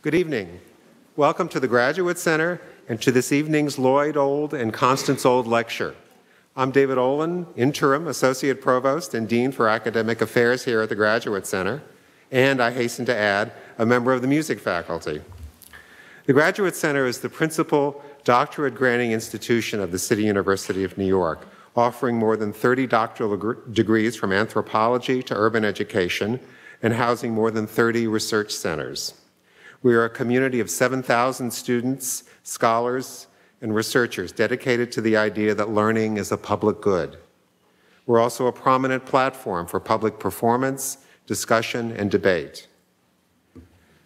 Good evening. Welcome to the Graduate Center and to this evening's Lloyd Old and Constance Old lecture. I'm David Olin, Interim Associate Provost and Dean for Academic Affairs here at the Graduate Center, and I hasten to add, a member of the music faculty. The Graduate Center is the principal doctorate-granting institution of the City University of New York, offering more than 30 doctoral degrees from anthropology to urban education and housing more than 30 research centers. We are a community of 7,000 students, scholars, and researchers dedicated to the idea that learning is a public good. We're also a prominent platform for public performance, discussion, and debate.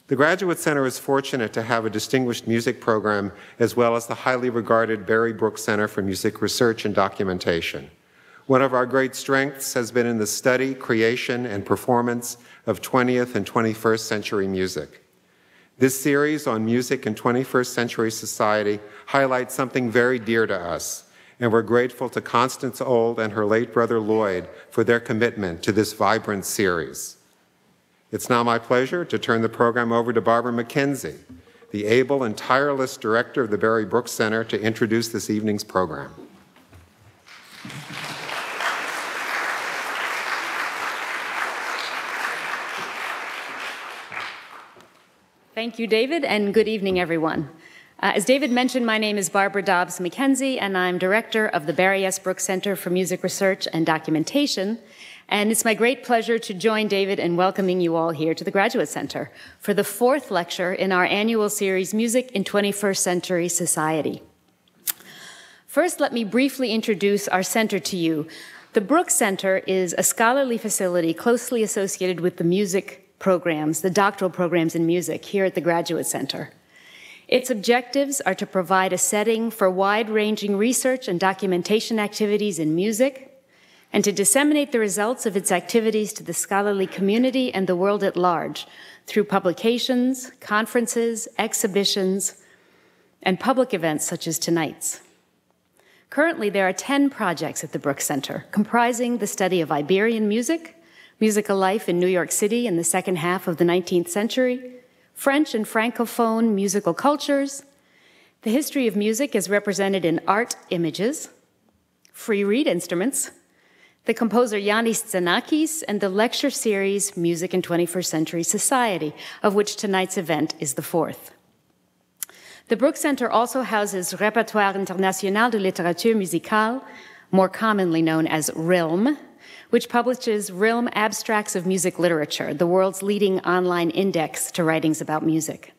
The Graduate Center is fortunate to have a distinguished music program as well as the highly regarded Barry Brooks Center for Music Research and Documentation. One of our great strengths has been in the study, creation, and performance of 20th and 21st century music. This series on music in 21st century society highlights something very dear to us, and we're grateful to Constance Old and her late brother Lloyd for their commitment to this vibrant series. It's now my pleasure to turn the program over to Barbara McKenzie, the able and tireless director of the Barry Brooks Center, to introduce this evening's program. Thank you, David, and good evening, everyone. As David mentioned, my name is Barbara Dobbs McKenzie, and I'm director of the Barry S. Brooks Center for Music Research and Documentation. And it's my great pleasure to join David in welcoming you all here to the Graduate Center for the fourth lecture in our annual series, Music in 21st Century Society. First, let me briefly introduce our center to you. The Brooks Center is a scholarly facility closely associated with the music programs, the doctoral programs in music here at the Graduate Center. Its objectives are to provide a setting for wide-ranging research and documentation activities in music, and to disseminate the results of its activities to the scholarly community and the world at large through publications, conferences, exhibitions, and public events such as tonight's. Currently, there are 10 projects at the Brooks Center, comprising the study of Iberian music, musical life in New York City in the second half of the 19th century, French and Francophone musical cultures, the history of music as represented in art images, free reed instruments, the composer Yannis Xenakis, and the lecture series Music in 21st Century Society, of which tonight's event is the fourth. The Brooks Center also houses Répertoire International de Littérature Musicale, more commonly known as RILM, which publishes RILM Abstracts of Music Literature, the world's leading online index to writings about music.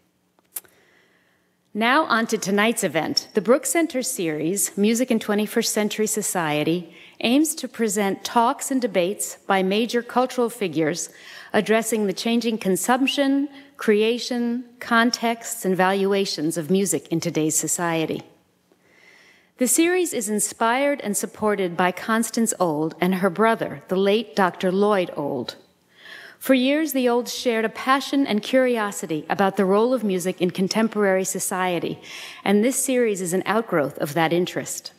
Now on to tonight's event. The Brooks Center series, Music in 21st Century Society, aims to present talks and debates by major cultural figures addressing the changing consumption, creation, contexts, and valuations of music in today's society. The series is inspired and supported by Constance Old and her brother, the late Dr. Lloyd Old. For years, the Olds shared a passion and curiosity about the role of music in contemporary society, and this series is an outgrowth of that interest.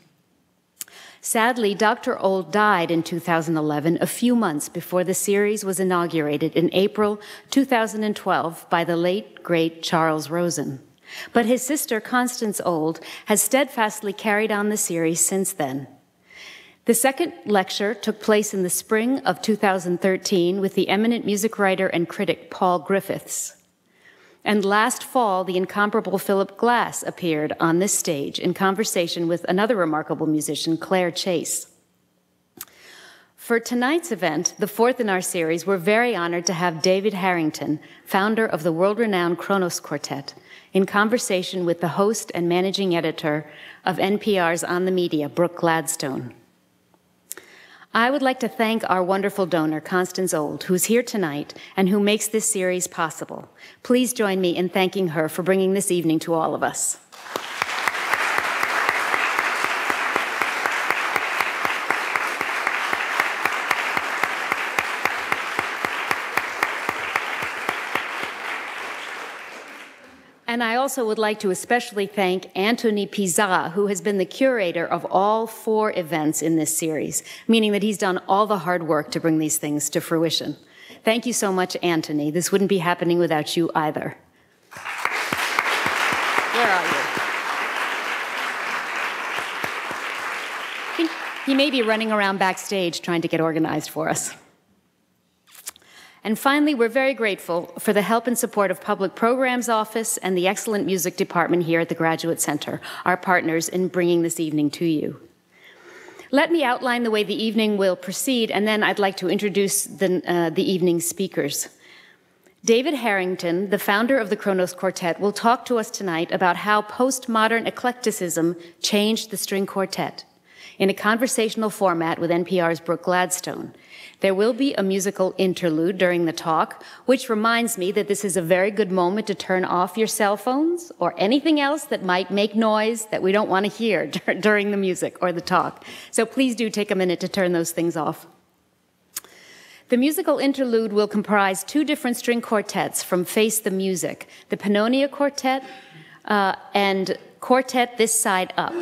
Sadly, Dr. Old died in 2011, a few months before the series was inaugurated in April 2012 by the late, great Charles Rosen. But his sister, Constance Old, has steadfastly carried on the series since then. The second lecture took place in the spring of 2013 with the eminent music writer and critic Paul Griffiths. And last fall, the incomparable Philip Glass appeared on this stage in conversation with another remarkable musician, Claire Chase. For tonight's event, the fourth in our series, we're very honored to have David Harrington, founder of the world-renowned Kronos Quartet, in conversation with the host and managing editor of NPR's On the Media, Brooke Gladstone. I would like to thank our wonderful donor, Constance Old, who's here tonight and who makes this series possible. Please join me in thanking her for bringing this evening to all of us. And I also would like to especially thank Anthony Pizarra, who has been the curator of all 4 events in this series, meaning that he's done all the hard work to bring these things to fruition. Thank you so much, Anthony. This wouldn't be happening without you either. He may be running around backstage trying to get organized for us. And finally, we're very grateful for the help and support of Public Programs Office and the excellent music department here at the Graduate Center, our partners in bringing this evening to you. Let me outline the way the evening will proceed, and then I'd like to introduce the evening's speakers. David Harrington, the founder of the Kronos Quartet, will talk to us tonight about how postmodern eclecticism changed the string quartet in a conversational format with NPR's Brooke Gladstone. There will be a musical interlude during the talk, which reminds me that this is a very good moment to turn off your cell phones or anything else that might make noise that we don't want to hear during the music or the talk. So please do take a minute to turn those things off. The musical interlude will comprise two different string quartets from Face the Music, the Pannonia Quartet and Quartet This Side Up.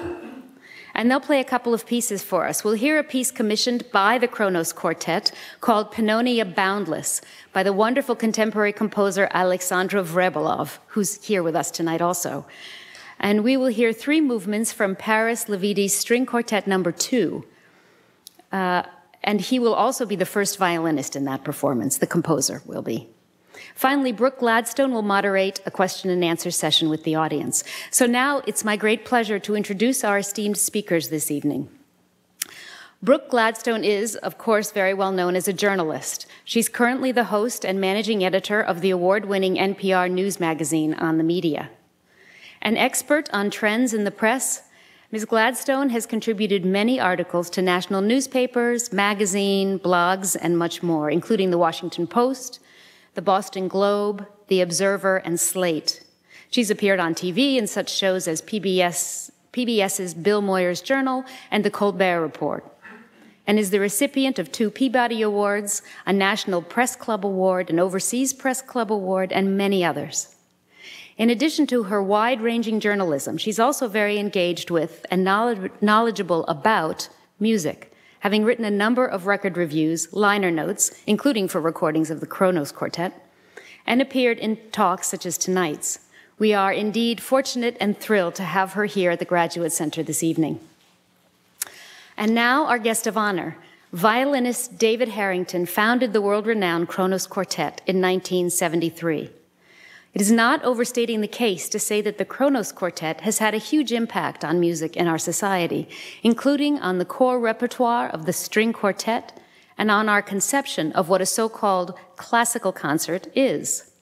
And they'll play a couple of pieces for us. We'll hear a piece commissioned by the Kronos Quartet called Pannonia Boundless by the wonderful contemporary composer Aleksandra Vrebalov, who's here with us tonight also. And we will hear three movements from Paris Lavidis String Quartet No. 2. And he will also be the first violinist in that performance, the composer will be. Finally, Brooke Gladstone will moderate a question and answer session with the audience. So now it's my great pleasure to introduce our esteemed speakers this evening. Brooke Gladstone is, of course, very well known as a journalist. She's currently the host and managing editor of the award-winning NPR news magazine On the Media. An expert on trends in the press, Ms. Gladstone has contributed many articles to national newspapers, magazine, blogs, and much more, including the Washington Post, the Boston Globe, the Observer, and Slate. She's appeared on TV in such shows as PBS's Bill Moyer's Journal and the Colbert Report, and is the recipient of 2 Peabody Awards, a National Press Club Award, an Overseas Press Club Award, and many others. In addition to her wide-ranging journalism, she's also very engaged with and knowledgeable about music, having written a number of record reviews, liner notes, including for recordings of the Kronos Quartet, and appeared in talks such as tonight's. We are indeed fortunate and thrilled to have her here at the Graduate Center this evening. And now our guest of honor, violinist David Harrington founded the world-renowned Kronos Quartet in 1973. It is not overstating the case to say that the Kronos Quartet has had a huge impact on music in our society, including on the core repertoire of the string quartet and on our conception of what a so-called classical concert is,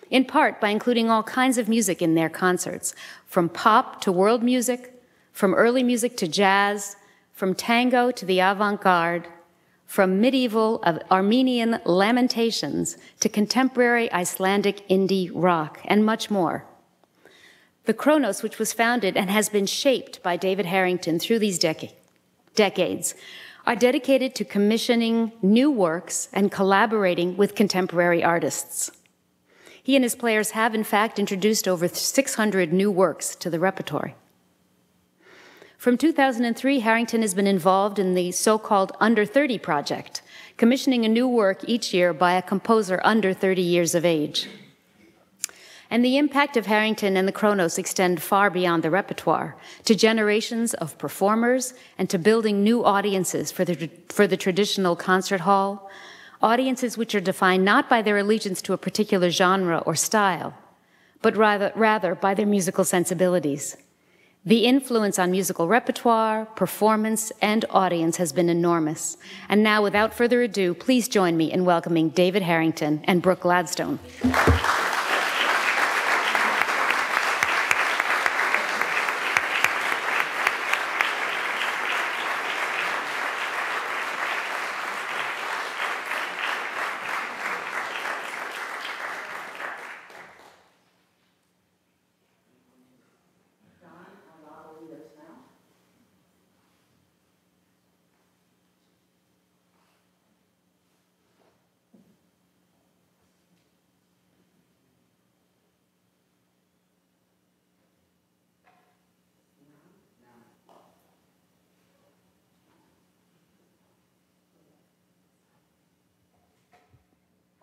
in part by including all kinds of music in their concerts, from pop to world music, from early music to jazz, from tango to the avant-garde, from medieval Armenian lamentations to contemporary Icelandic indie rock, and much more. The Kronos, which was founded and has been shaped by David Harrington through these decades, are dedicated to commissioning new works and collaborating with contemporary artists. He and his players have, in fact, introduced over 600 new works to the repertoire. From 2003, Harrington has been involved in the so-called Under 30 project, commissioning a new work each year by a composer under 30 years of age. And the impact of Harrington and the Kronos extend far beyond the repertoire, to generations of performers and to building new audiences for the traditional concert hall, audiences which are defined not by their allegiance to a particular genre or style, but rather by their musical sensibilities. The influence on musical repertoire, performance, and audience has been enormous. And now, without further ado, please join me in welcoming David Harrington and Brooke Gladstone.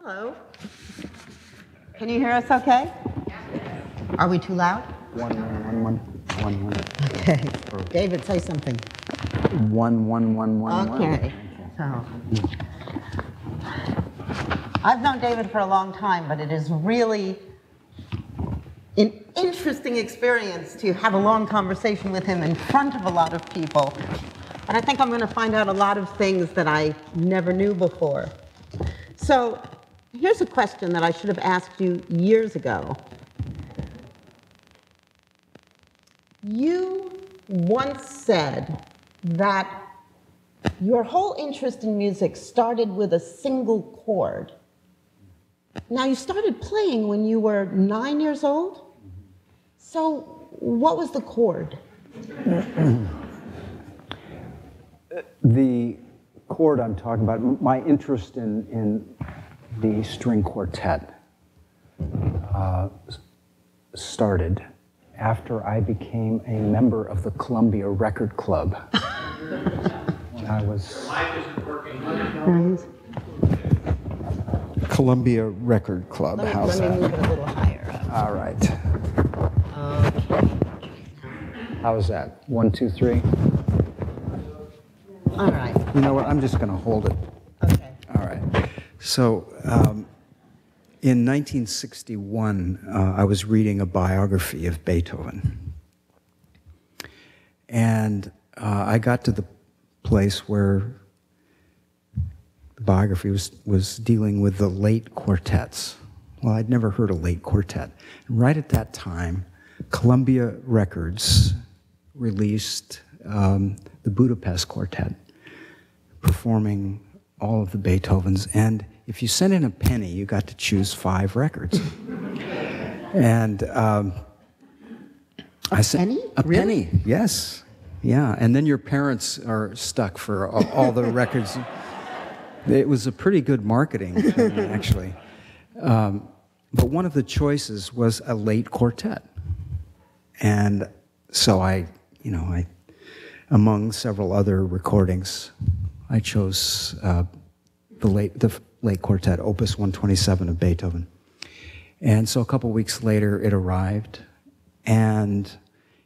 Hello. Can you hear us okay? Are we too loud? One. Okay. David, say something. 11111. Okay. So, I've known David for a long time, but it is really an interesting experience to have a long conversation with him in front of a lot of people. And I think I'm going to find out a lot of things that I never knew before. So here's a question that I should have asked you years ago. You once said that your whole interest in music started with a single chord. Now, you started playing when you were 9 years old? So what was the chord? The chord I'm talking about, my interest in the string quartet started after I became a member of the Columbia Record Club. When I was... The mic isn't working. Columbia Record Club. How's that? Let me move it a little higher up. All right. Okay. How's that? 1, 2, 3. All right. You know what? I'm just going to hold it. Okay. All right. So, in 1961, I was reading a biography of Beethoven. And I got to the place where the biography was dealing with the late quartets. Well, I'd never heard a late quartet. And right at that time, Columbia Records released the Budapest Quartet, performing all of the Beethovens. And if you sent in a penny, you got to choose 5 records. And I sent a Really? penny, yes. Yeah, and then your parents are stuck for all the records. It was a pretty good marketing thing, actually. But one of the choices was a late quartet. And so I, among several other recordings, I chose the late quartet, Opus 127 of Beethoven. And so a couple weeks later, it arrived. And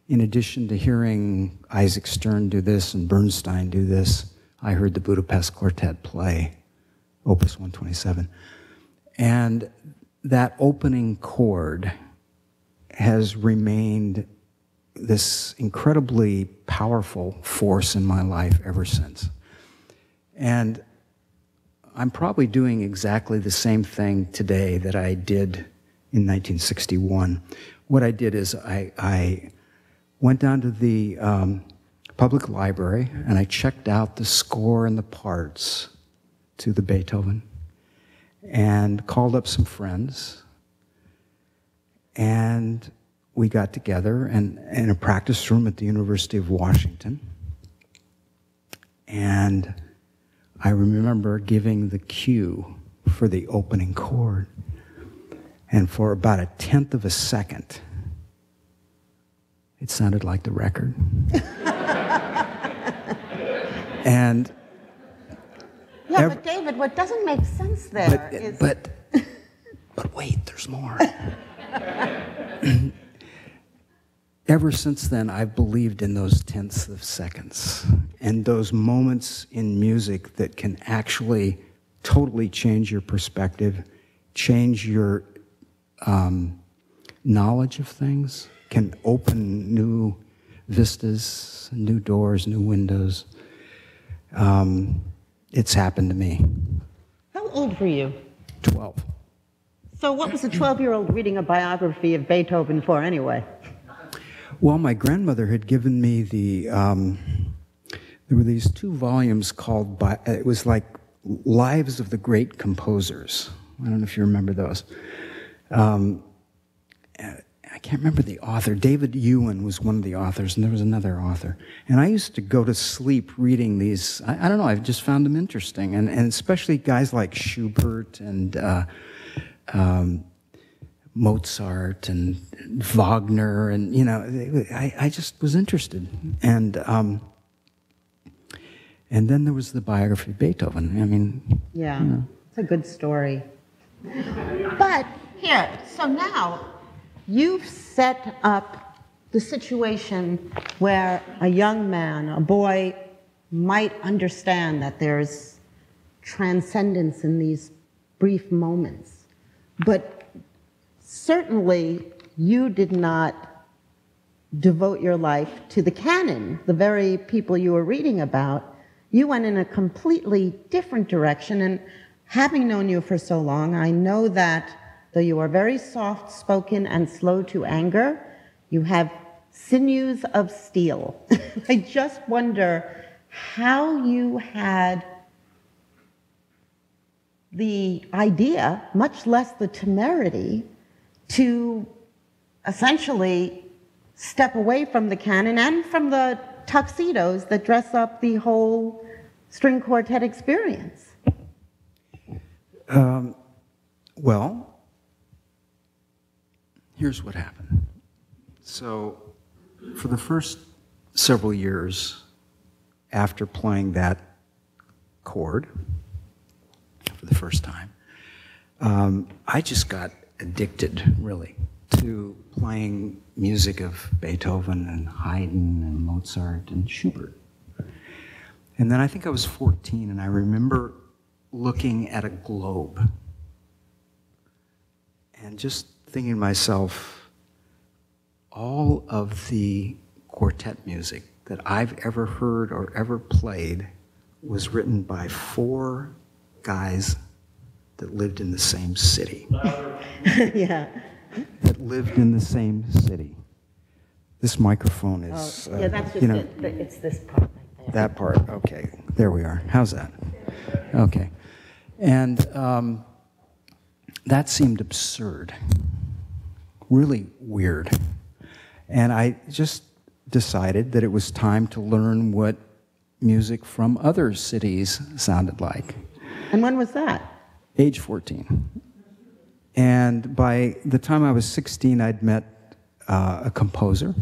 in addition to hearing Isaac Stern do this and Bernstein do this, I heard the Budapest Quartet play Opus 127. And that opening chord has remained this incredibly powerful force in my life ever since. And I'm probably doing exactly the same thing today that I did in 1961. What I did is I went down to the public library and I checked out the score and the parts to the Beethoven and called up some friends, and we got together in a practice room at the University of Washington, and I remember giving the cue for the opening chord, and for about 1/10 of a second, it sounded like the record. And yeah, but David, what doesn't make sense there is... But wait, there's more. Ever since then, I've believed in those 10ths of seconds and those moments in music that can actually totally change your perspective, change your knowledge of things, can open new vistas, new doors, new windows. It's happened to me. How old were you? 12. So what was a 12-year-old reading a biography of Beethoven for anyway? Well, my grandmother had given me there were these 2 volumes called, it was like Lives of the Great Composers. I don't know if you remember those. I can't remember the author. David Ewan was one of the authors, and there was another author. And I used to go to sleep reading these. I don't know, I just found them interesting. And especially guys like Schubert and Mozart and Wagner, and I just was interested. And then there was the biography of Beethoven. I mean, yeah, it's a good story. But here, so now you've set up the situation where a young man, a boy might understand that there's transcendence in these brief moments. But certainly you did not devote your life to the canon, the very people you were reading about. You went in a completely different direction, and having known you for so long, I know that though you are very soft-spoken and slow to anger, you have sinews of steel. I just wonder how you had the idea, much less the temerity, to essentially step away from the canon and from the tuxedos that dress up the whole string quartet experience. Well, here's what happened. So, for the first several years after playing that chord for the first time, I just got addicted, really, to playing music of Beethoven and Haydn and Mozart and Schubert. And then I think I was 14, and I remember looking at a globe and just thinking to myself, all of the quartet music that I've ever heard or ever played was written by 4 guys that lived in the same city. Yeah. That lived in the same city. This microphone is... yeah, that's just it. It's this part right there. That part, okay. There we are. How's that? Okay. And that seemed absurd. Really weird. And I just decided that it was time to learn what music from other cities sounded like. And when was that? Age 14. And by the time I was 16, I'd met a composer.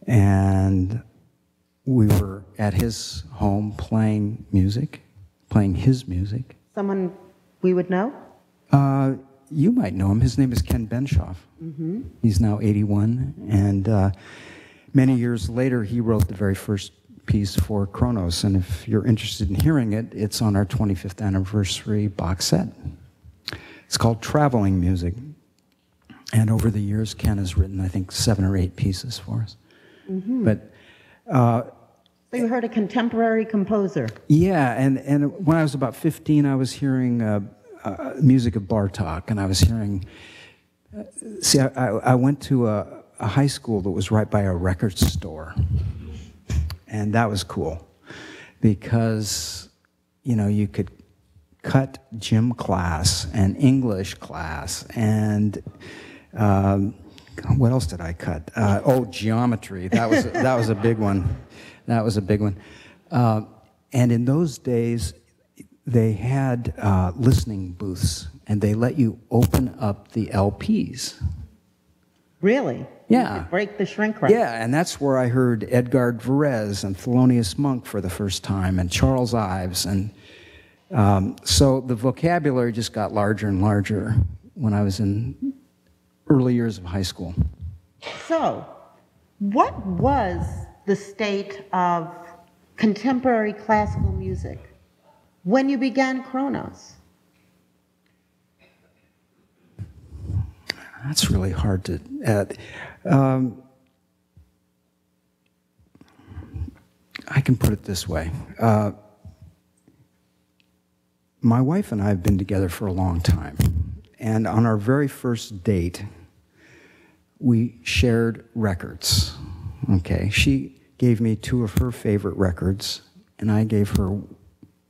And we were at his home playing his music. Someone we would know? You might know him. His name is Ken Benshoff. Mm-hmm. He's now 81. And many years later, he wrote the very first piece for Kronos. And if you're interested in hearing it, it's on our 25th anniversary box set. It's called Traveling Music. And over the years, Ken has written, I think, 7 or 8 pieces for us. Mm-hmm. But so you heard a contemporary composer. Yeah, and when I was about 15, I was hearing music of Bartók, and I was hearing... I went to a high school that was right by a record store, and that was cool, because, you could cut gym class and English class, and what else did I cut? Geometry. That was a big one. That was a big one. And in those days, they had listening booths, and they let you open up the LPs. Really? Yeah. You could break the shrink wrap. Yeah, and that's where I heard Edgard Varese and Thelonious Monk for the first time, and Charles Ives. And so the vocabulary just got larger and larger when I was in early years of high school. So, what was the state of contemporary classical music when you began Kronos? That's really hard to add. I can put it this way. My wife and I have been together for a long time. And on our very first date, we shared records. Okay, she gave me 2 of her favorite records, and I gave her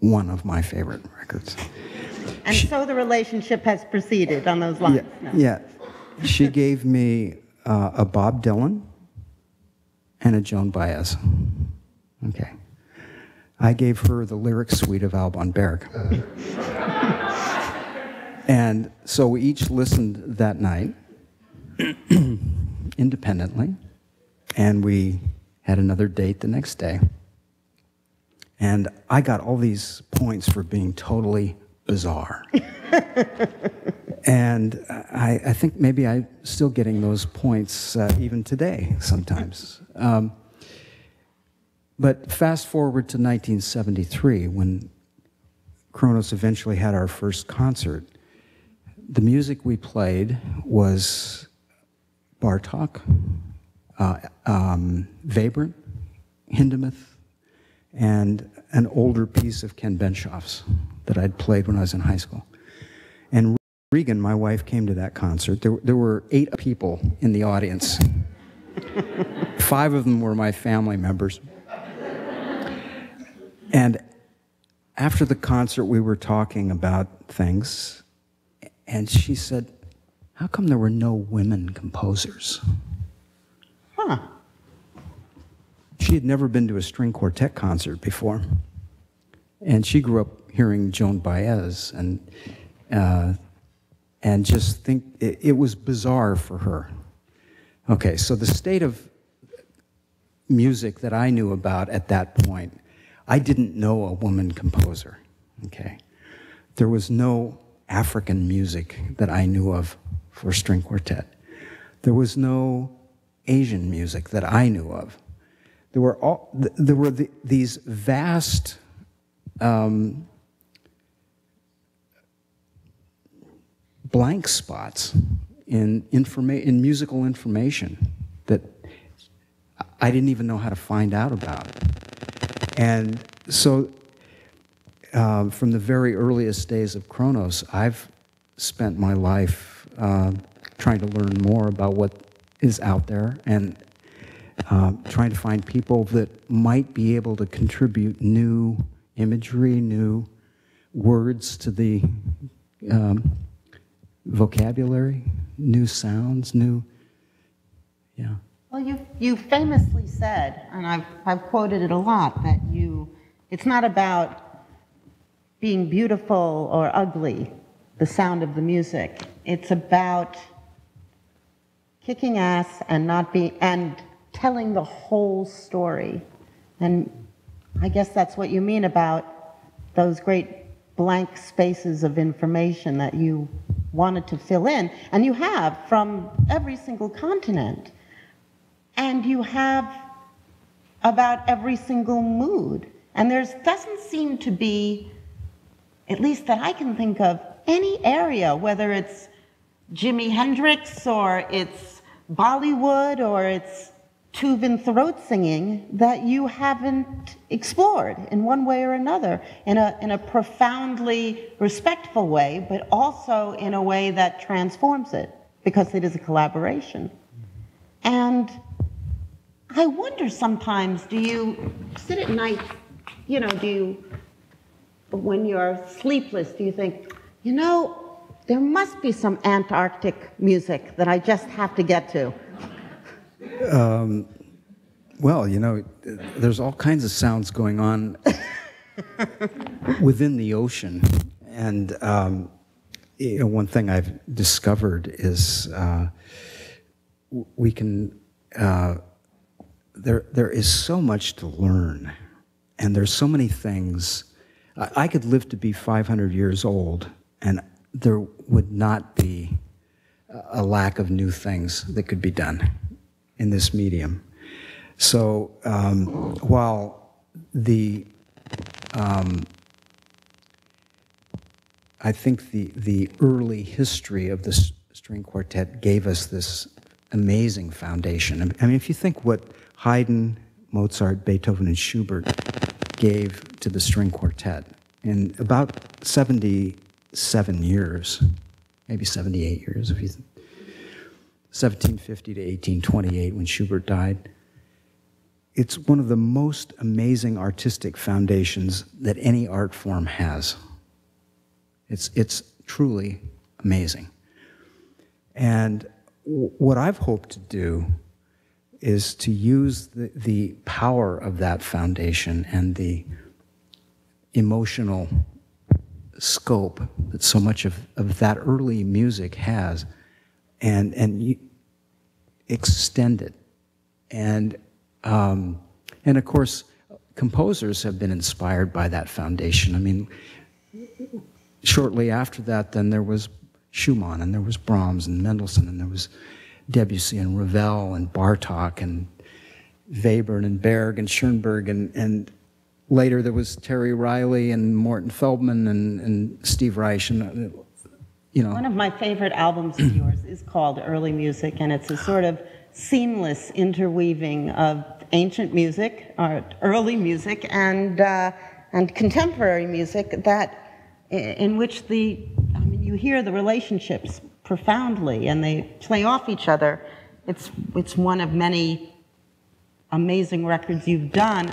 1 of my favorite records. And so the relationship has proceeded on those lines. Yeah, yeah. She gave me a Bob Dylan and a Joan Baez. Okay. I gave her the lyric suite of Alban Berg. And so we each listened that night independently, and we had another date the next day. And I got all these points for being totally bizarre. And I think maybe I'm still getting those points even today sometimes. But fast forward to 1973, when Kronos eventually had our first concert. The music we played was Bartók, Webern, Hindemith, and an older piece of Ken Benshoff's that I'd played when I was in high school. And Regan, my wife, came to that concert. There were 8 people in the audience. 5 of them were my family members. And after the concert, we were talking about things, and she said, "How come there were no women composers?" Huh. She had never been to a string quartet concert before, and she grew up hearing Joan Baez, and just think it was bizarre for her. Okay, so the state of music that I knew about at that point, I didn't know a woman composer, okay? There was no African music that I knew of for string quartet. There was no Asian music that I knew of. There were these vast blank spots in musical information that I didn't even know how to find out about. And so from the very earliest days of Kronos, I've spent my life trying to learn more about what is out there and trying to find people that might be able to contribute new imagery, new words to the vocabulary, new sounds, yeah. Well, you famously said, and I've quoted it a lot, that it's not about being beautiful or ugly, the sound of the music. It's about kicking ass and telling the whole story. And I guess that's what you mean about those great blank spaces of information that you wanted to fill in, and you have from every single continent. And you have about every single mood. And there doesn't seem to be, at least that I can think of, any area, whether it's Jimi Hendrix or it's Bollywood or it's Tuvan throat singing, that you haven't explored in one way or another, in a profoundly respectful way, but also in a way that transforms it, because it is a collaboration. And I wonder sometimes, do you sit at night, when you're sleepless, do you think, there must be some Antarctic music that I just have to get to? Well, there's all kinds of sounds going on within the ocean. And one thing I've discovered is we can... There is so much to learn, and there's so many things. I could live to be 500 years old, and there would not be a lack of new things that could be done in this medium. So while I think the early history of the string quartet gave us this amazing foundation. I mean, if you think what Haydn, Mozart, Beethoven, and Schubert gave to the string quartet in about 77 years, maybe 78 years, 1750 to 1828 when Schubert died. It's one of the most amazing artistic foundations that any art form has. It's truly amazing. And what I've hoped to do is to use the power of that foundation and the emotional scope that so much of that early music has, and extend it. And of course, composers have been inspired by that foundation. I mean, shortly after that, then there was Schumann, and there was Brahms and Mendelssohn, and there was Debussy and Ravel and Bartók, and Webern and Berg and Schoenberg, and later there was Terry Riley and Morton Feldman and Steve Reich, and One of my favorite albums of yours is called Early Music, and it's a sort of seamless interweaving of ancient music, or early music, and contemporary music in which you hear the relationships profoundly, and they play off each other. It's one of many amazing records you've done.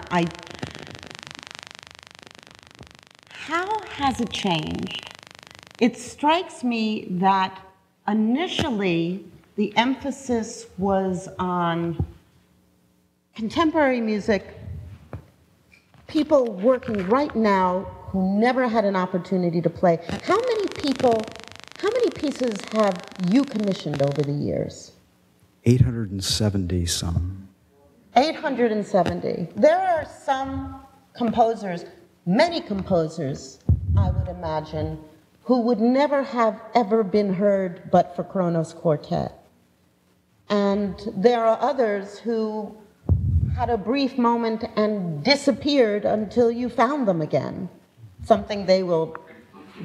How has it changed? It strikes me that initially the emphasis was on contemporary music, people working right now who never had an opportunity to play. How many pieces have you commissioned over the years? 870 some. 870. There are some composers, many composers, I would imagine, who would never have ever been heard but for Kronos Quartet. And there are others who had a brief moment and disappeared until you found them again, something they will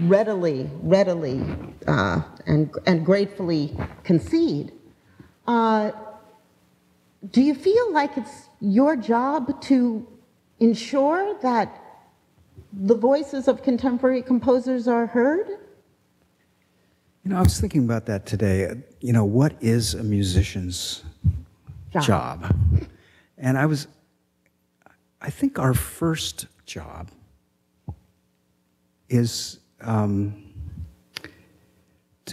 readily and gratefully concede. Do you feel like it's your job to ensure that the voices of contemporary composers are heard? I was thinking about that today. What is a musician's job? And I think our first job is to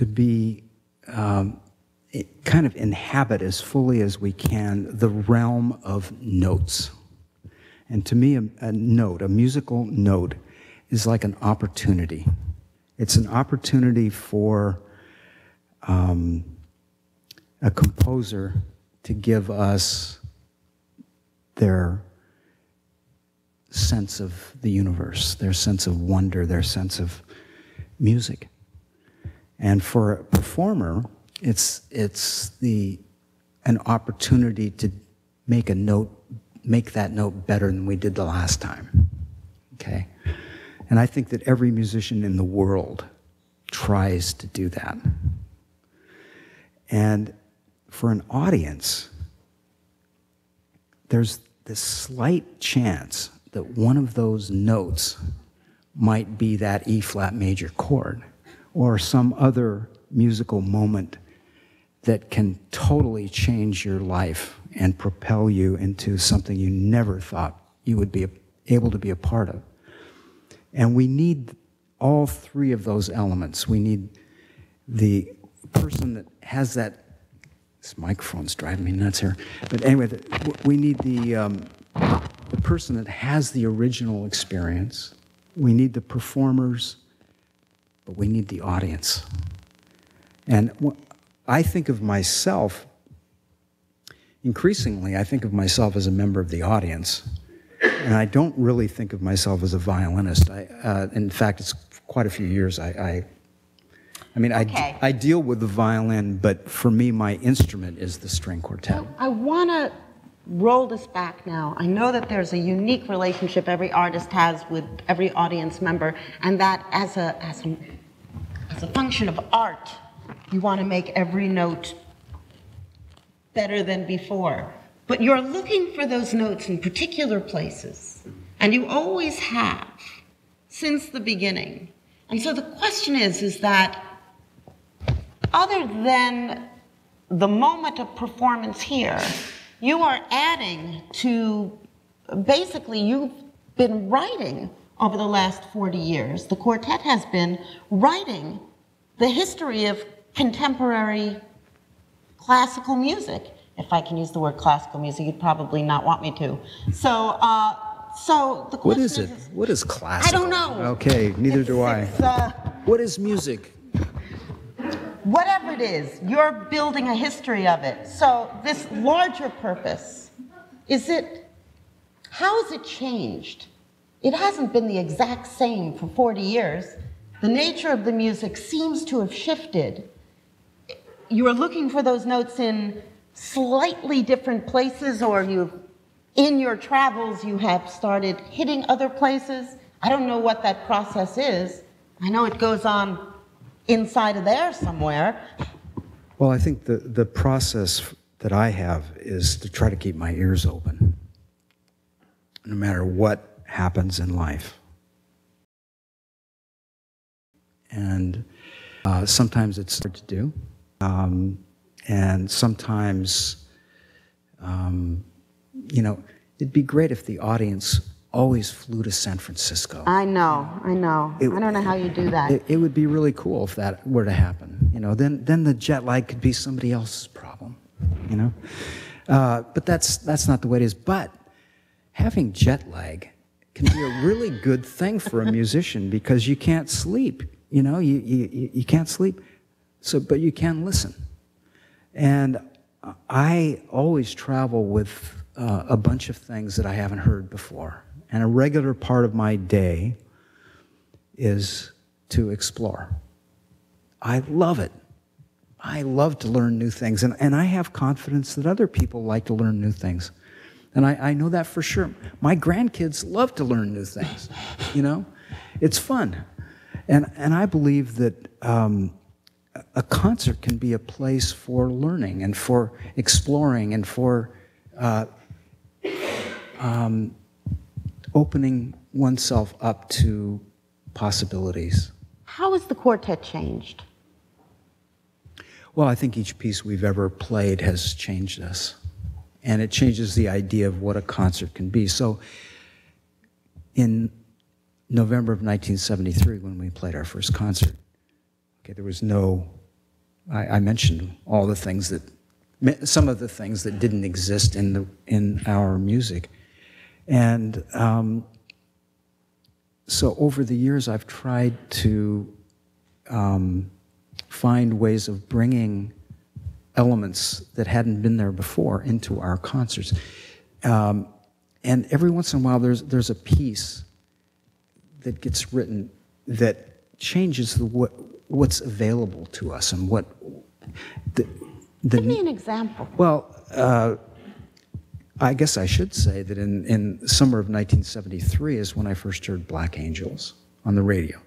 be kind of inhabit as fully as we can the realm of notes. And to me, a musical note, is like an opportunity. It's an opportunity for a composer to give us their sense of the universe, their sense of wonder, their sense of music. And for a performer, it's an opportunity to make that note better than we did the last time. Okay? And I think that every musician in the world tries to do that. And for an audience, there's this slight chance that one of those notes might be that E-flat major chord or some other musical moment that can totally change your life and propel you into something you never thought you would be able to be a part of. And we need all three of those elements. We need the person that has that. This microphone's driving me nuts here. But anyway, we need the person that has the original experience. We need the performers, but we need the audience. And I think of myself, increasingly, I think of myself as a member of the audience. And I don't really think of myself as a violinist. In fact, it's quite a few years. I deal with the violin, but for me, my instrument is the string quartet. I want to roll this back now. I know that there's a unique relationship every artist has with every audience member, and that as a function of art, you want to make every note better than before. But you're looking for those notes in particular places, and you always have, since the beginning. And so the question is that other than the moment of performance here, you are adding to, basically, you've been writing over the last 40 years. The quartet has been writing the history of contemporary classical music. If I can use the word classical music, you'd probably not want me to. So the question what is it? What is classical? I don't know. Okay, neither do I. What is music? Whatever it is, you're building a history of it. So this larger purpose, how has it changed? It hasn't been the exact same for 40 years. The nature of the music seems to have shifted. You are looking for those notes in slightly different places, or you've in your travels you have started hitting other places. I don't know what that process is. I know it goes on inside of there somewhere. Well, I think the process that I have is to try to keep my ears open, no matter what happens in life. And sometimes it's hard to do, and sometimes, you know, it'd be great if the audience always flew to San Francisco. I know. I don't know how you do that. It would be really cool if that were to happen. You know, then the jet lag could be somebody else's problem. You know, but that's not the way it is. But having jet lag can be a really good thing for a musician because you can't sleep. You know, you can't sleep, but you can listen. And I always travel with a bunch of things that I haven't heard before. And a regular part of my day is to explore. I love it. I love to learn new things. And I have confidence that other people like to learn new things. And I know that for sure. My grandkids love to learn new things. You know? It's fun. And I believe that a concert can be a place for learning and for exploring and for opening oneself up to possibilities. How has the quartet changed? Well, I think each piece we've ever played has changed us. And it changes the idea of what a concert can be. So in November of 1973, when we played our first concert, okay, there was no, I mentioned all the things that, some of the things that didn't exist in our music. And so over the years, I've tried to find ways of bringing elements that hadn't been there before into our concerts. And every once in a while, there's a piece that gets written that changes what's available to us and what Give me an example. Well, I guess I should say that in summer of 1973 is when I first heard Black Angels on the radio.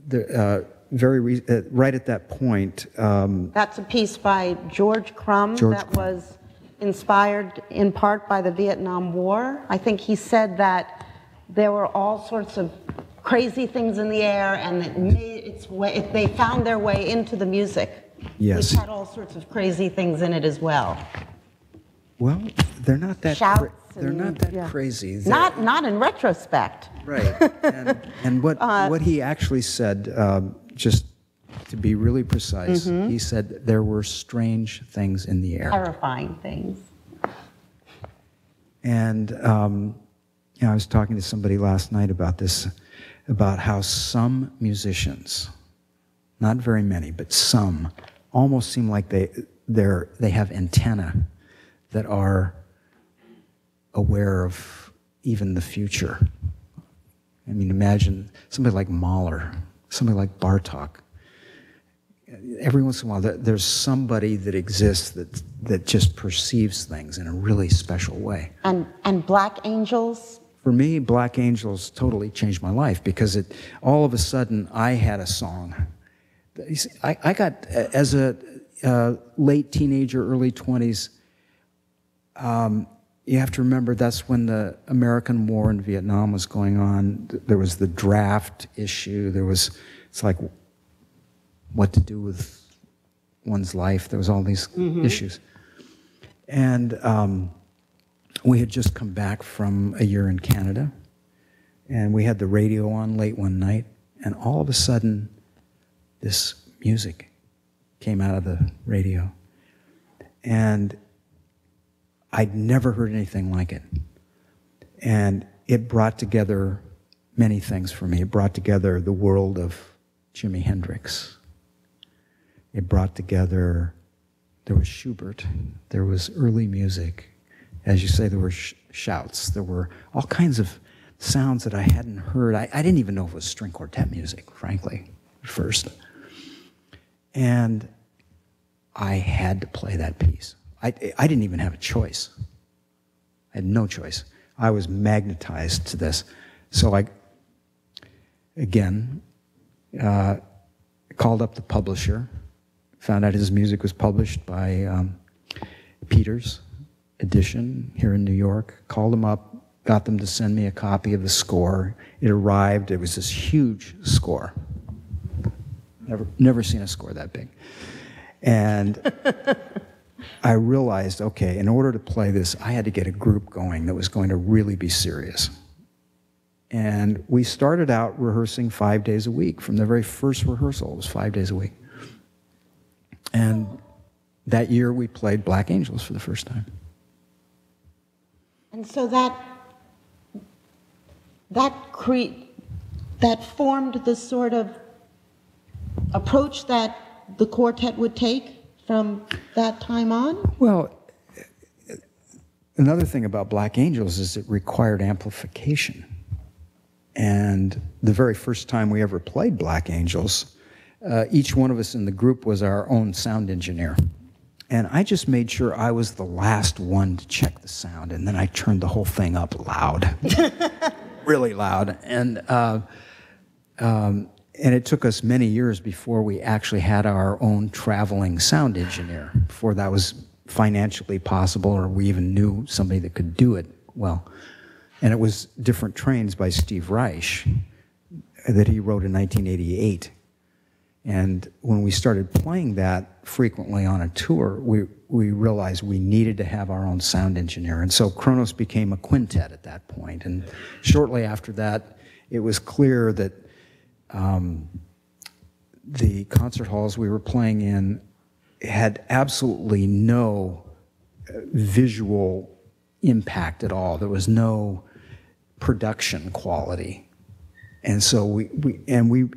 Right at that point. That's a piece by George Crumb that was inspired in part by the Vietnam War. I think he said that there were all sorts of crazy things in the air, and it made its way. They found their way into the music. Yes. Which had all sorts of crazy things in it as well. Well, they're not that. They're not that yeah. crazy. Not in retrospect. Right. And what he actually said, just to be really precise, he said there were strange things in the air. Terrifying things. And you know, I was talking to somebody last night about this, about how some musicians, not very many, but some, almost seem like they have antennae that are aware of even the future. I mean, imagine somebody like Mahler, somebody like Bartók. Every once in a while, there's somebody that exists that just perceives things in a really special way. And Black Angels? For me, Black Angels totally changed my life because all of a sudden I had a song. I got, as a late teenager, early 20s, you have to remember that's when the American war in Vietnam was going on. There was the draft issue. It's like what to do with one's life. There was all these issues. And we had just come back from a year in Canada, and we had the radio on late one night, and all of a sudden, this music came out of the radio. And I'd never heard anything like it. And it brought together many things for me. It brought together the world of Jimi Hendrix. It brought together, there was Schubert, there was early music. As you say, there were shouts. There were all kinds of sounds that I hadn't heard. I didn't even know if it was string quartet music, frankly, at first. And I had to play that piece. I didn't even have a choice. had no choice. I was magnetized to this. So I, again, called up the publisher, found out his music was published by Peters Edition here in New York, called them up, got them to send me a copy of the score. It arrived, it was this huge score. Never seen a score that big. And I realized, okay, in order to play this, I had to get a group going that was going to really be serious. And we started out rehearsing 5 days a week. From the very first rehearsal, it was 5 days a week. And that year we played Black Angels for the first time. And so that formed the sort of approach that the quartet would take from that time on? Well, another thing about Black Angels is it required amplification. And the very first time we ever played Black Angels, each one of us in the group was our own sound engineer. And I just made sure I was the last one to check the sound, and then I turned the whole thing up loud, really loud. And it took us many years before we actually had our own traveling sound engineer, before that was financially possible or we even knew somebody that could do it well. And it was Different Trains by Steve Reich that he wrote in 1988. And when we started playing that frequently on a tour, we realized we needed to have our own sound engineer. And so Kronos became a quintet at that point. And shortly after that, it was clear that the concert halls we were playing in had absolutely no visual impact at all. There was no production quality. And so we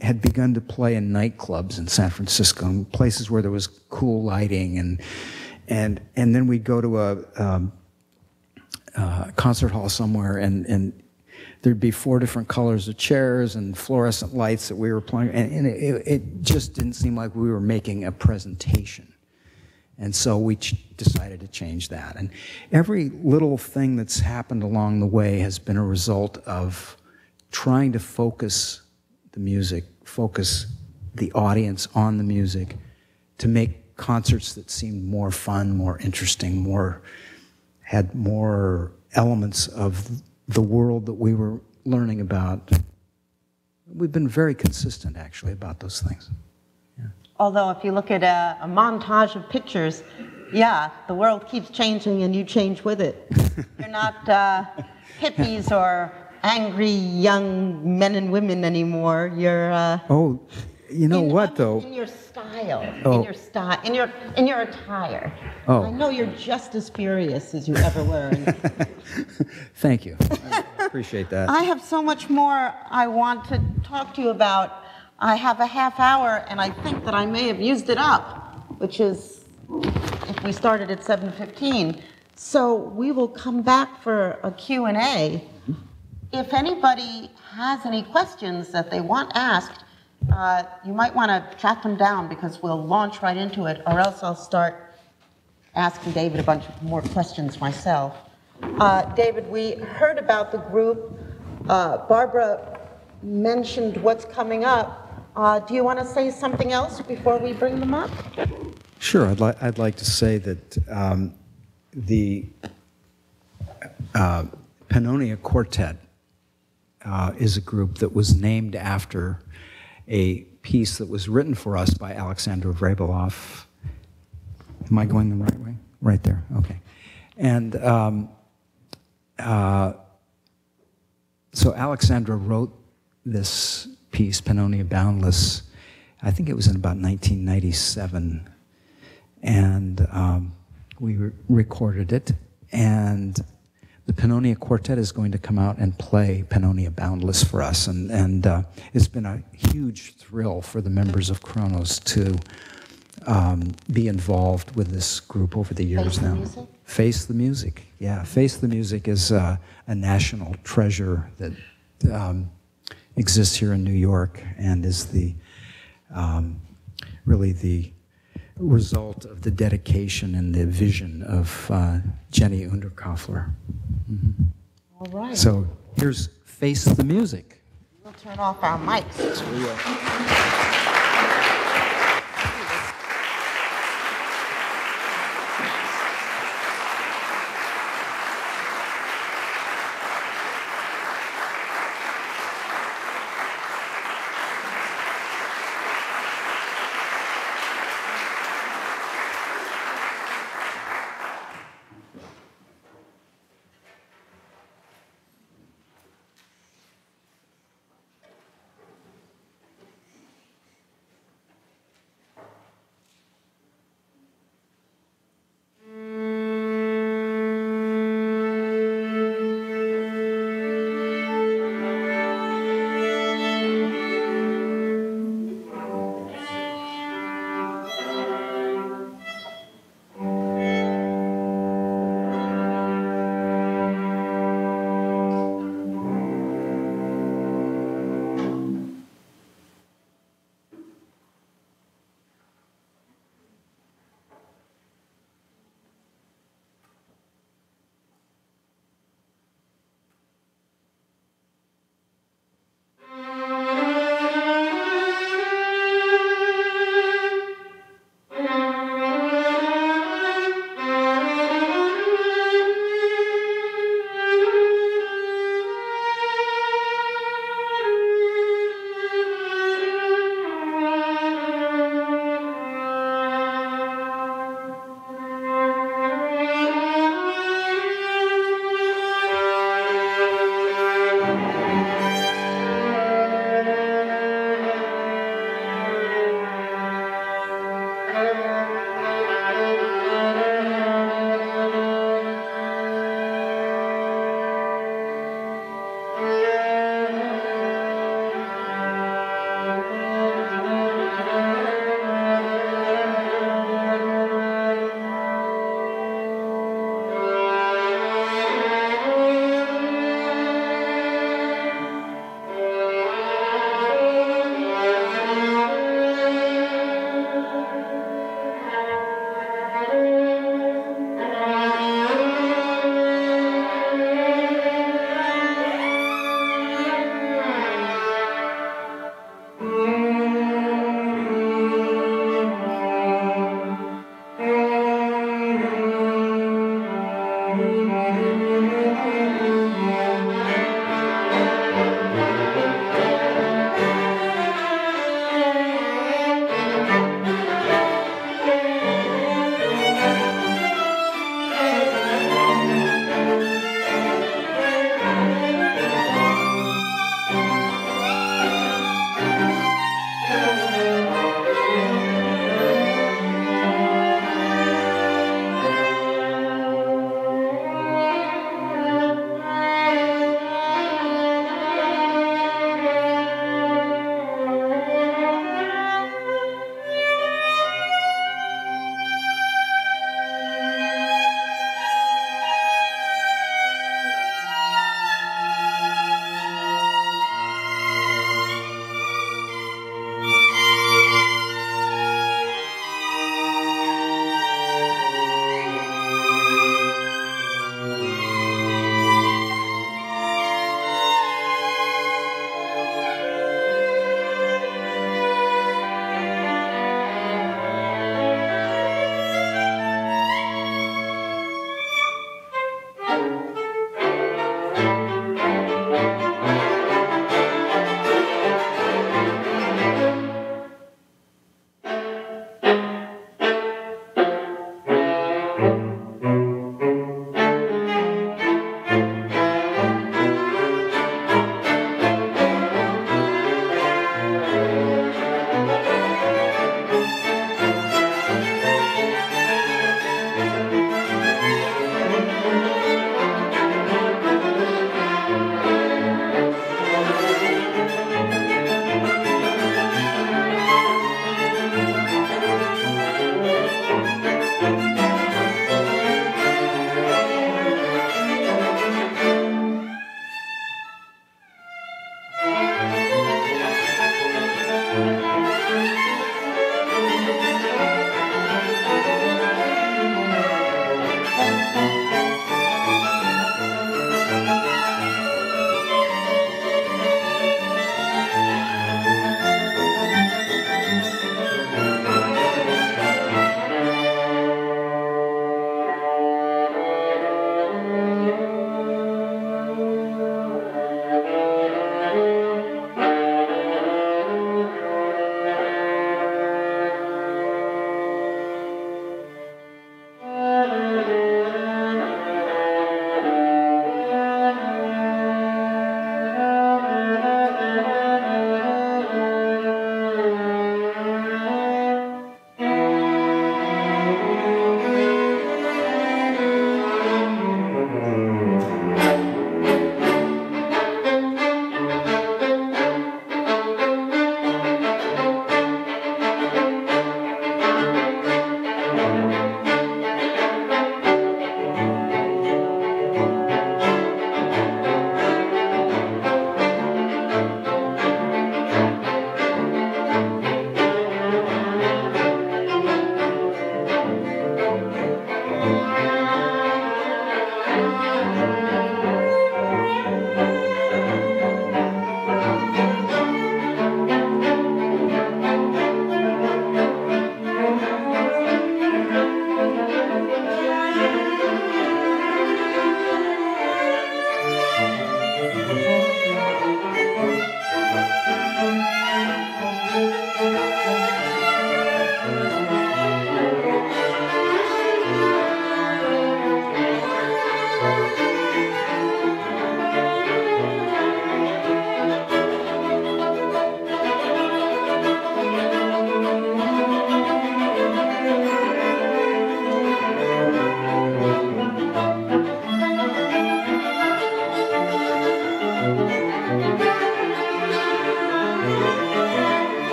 had begun to play in nightclubs in San Francisco, in places where there was cool lighting, and then we'd go to a concert hall somewhere, and there'd be 4 different colors of chairs and fluorescent lights that we were playing, and it just didn't seem like we were making a presentation. And so we decided to change that. And every little thing that's happened along the way has been a result of trying to focus the music, focus the audience on the music, to make concerts that seemed more fun, more interesting, had more elements of the world that we were learning about. We've been very consistent, actually, about those things. Yeah. Although if you look at a montage of pictures, yeah, the world keeps changing and you change with it. You're not hippies or angry young men and women anymore. You're oh, you know what though? In your style, oh. in your attire. Oh. I know you're just as furious as you ever were. Thank you. I appreciate that. I have so much more I want to talk to you about. I have a half hour, and I think that I may have used it up, which is if we started at 7:15. So we will come back for a Q&A. If anybody has any questions that they want asked, you might want to jot them down because we'll launch right into it, or else I'll start asking David a bunch of more questions myself. David, we heard about the group. Barbara mentioned what's coming up. Do you want to say something else before we bring them up? Sure. I'd like to say that the Pannonia Quartet is a group that was named after a piece that was written for us by Aleksandra Vrebalov. Am I going the right way? Right there, okay. And so Aleksandra wrote this piece, Pannonia Boundless, I think it was in about 1997. And we recorded it, and the Pannonia Quartet is going to come out and play Pannonia Boundless for us, and it's been a huge thrill for the members of Kronos to be involved with this group over the years now. Face the Music? Face the Music, yeah. Face the Music is a national treasure that exists here in New York and is really the result of the dedication and the vision of Jenny Underkoffler. All right. So here's Face the Music. We'll turn off our mics.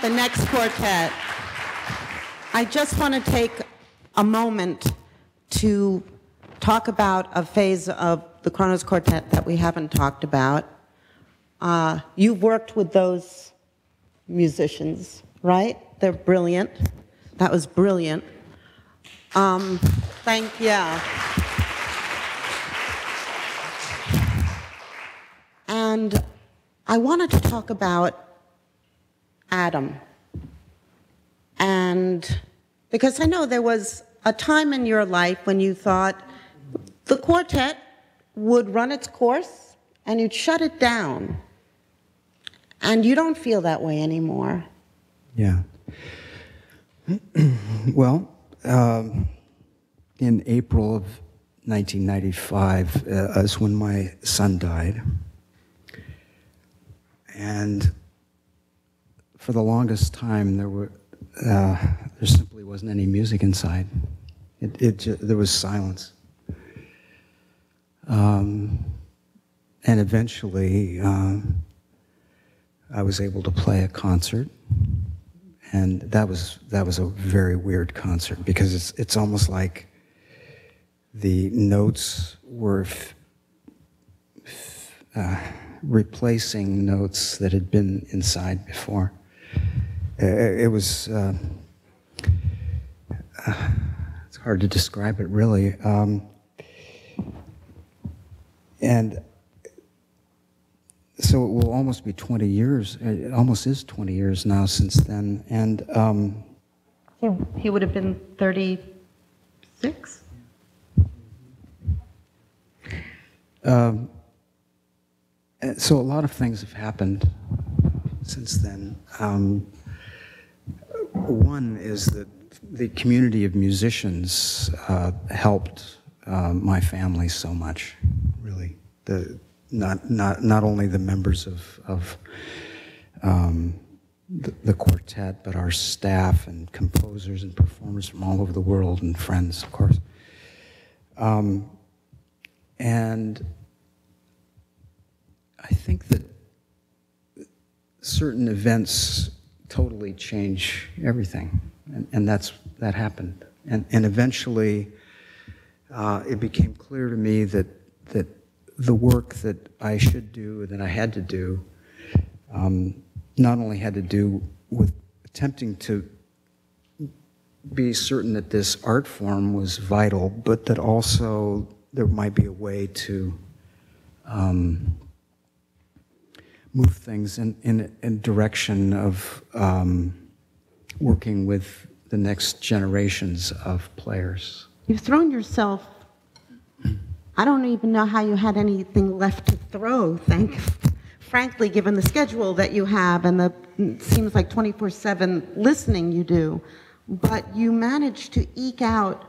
the next quartet, I just want to take a moment to talk about a phase of the Kronos Quartet that we haven't talked about. You've worked with those musicians, right? They're brilliant. That was brilliant. Thank you. And I wanted to talk about Adam. And because I know there was a time in your life when you thought the quartet would run its course and you'd shut it down. And you don't feel that way anymore. Yeah. Well, in April of 1995 is when my son died. And for the longest time, there simply wasn't any music inside. There was silence. And eventually, I was able to play a concert, and that was a very weird concert because it's almost like the notes were replacing notes that had been inside before. It was it's hard to describe it really, and so it will almost be 20 years. It almost is 20 years now since then, and he would have been 36. So a lot of things have happened since then. One is that the community of musicians helped my family so much. Really, not only the members of the quartet, but our staff and composers and performers from all over the world and friends, of course. And I think that certain events totally change everything, and that happened. And eventually, it became clear to me that the work that I should do, that I had to do, not only had to do with attempting to be certain that this art form was vital, but that also there might be a way to move things in direction of working with the next generations of players. You've thrown yourself, I don't even know how you had anything left to throw, frankly, given the schedule that you have and the, it seems like 24/7 listening you do, but you managed to eke out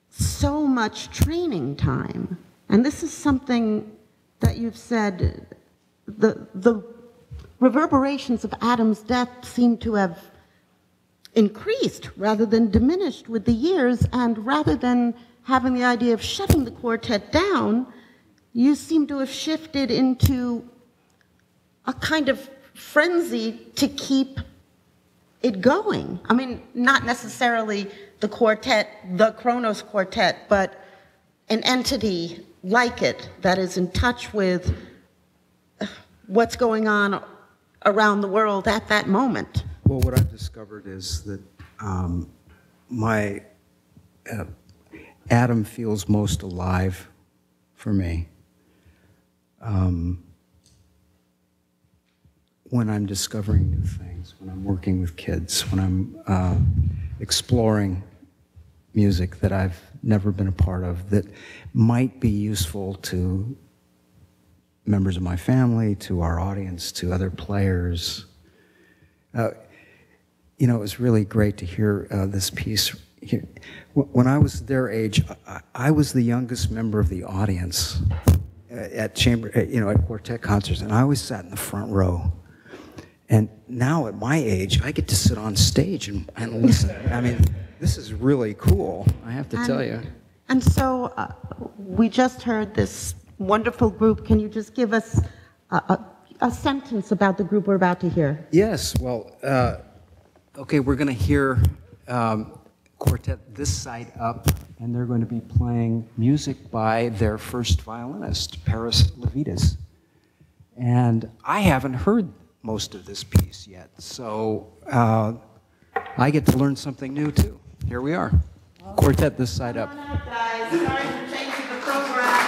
so much training time. And this is something that you've said, the reverberations of Adam's death seem to have increased rather than diminished with the years, and rather than having the idea of shutting the quartet down, you seem to have shifted into a kind of frenzy to keep it going. I mean, not necessarily the quartet, the Kronos Quartet, but an entity like it that is in touch with what's going on around the world at that moment. Well, what I've discovered is that my Adam feels most alive for me when I'm discovering new things, when I'm working with kids, when I'm exploring music that I've never been a part of that might be useful to members of my family, to our audience, to other players. You know, it was really great to hear this piece. When I was their age, I was the youngest member of the audience at quartet concerts, and I always sat in the front row. And now at my age, I get to sit on stage and listen. I mean, this is really cool, I have to tell you. And so we just heard this wonderful group. Can you just give us a sentence about the group we're about to hear. Yes, well, okay, we're going to hear Quartet This Side Up, and they're going to be playing music by their first violinist, Lavidis. And I haven't heard most of this piece yet, so I get to learn something new too. Here we are. Quartet This Side Up. Come on up, guys. Sorry for changing the program.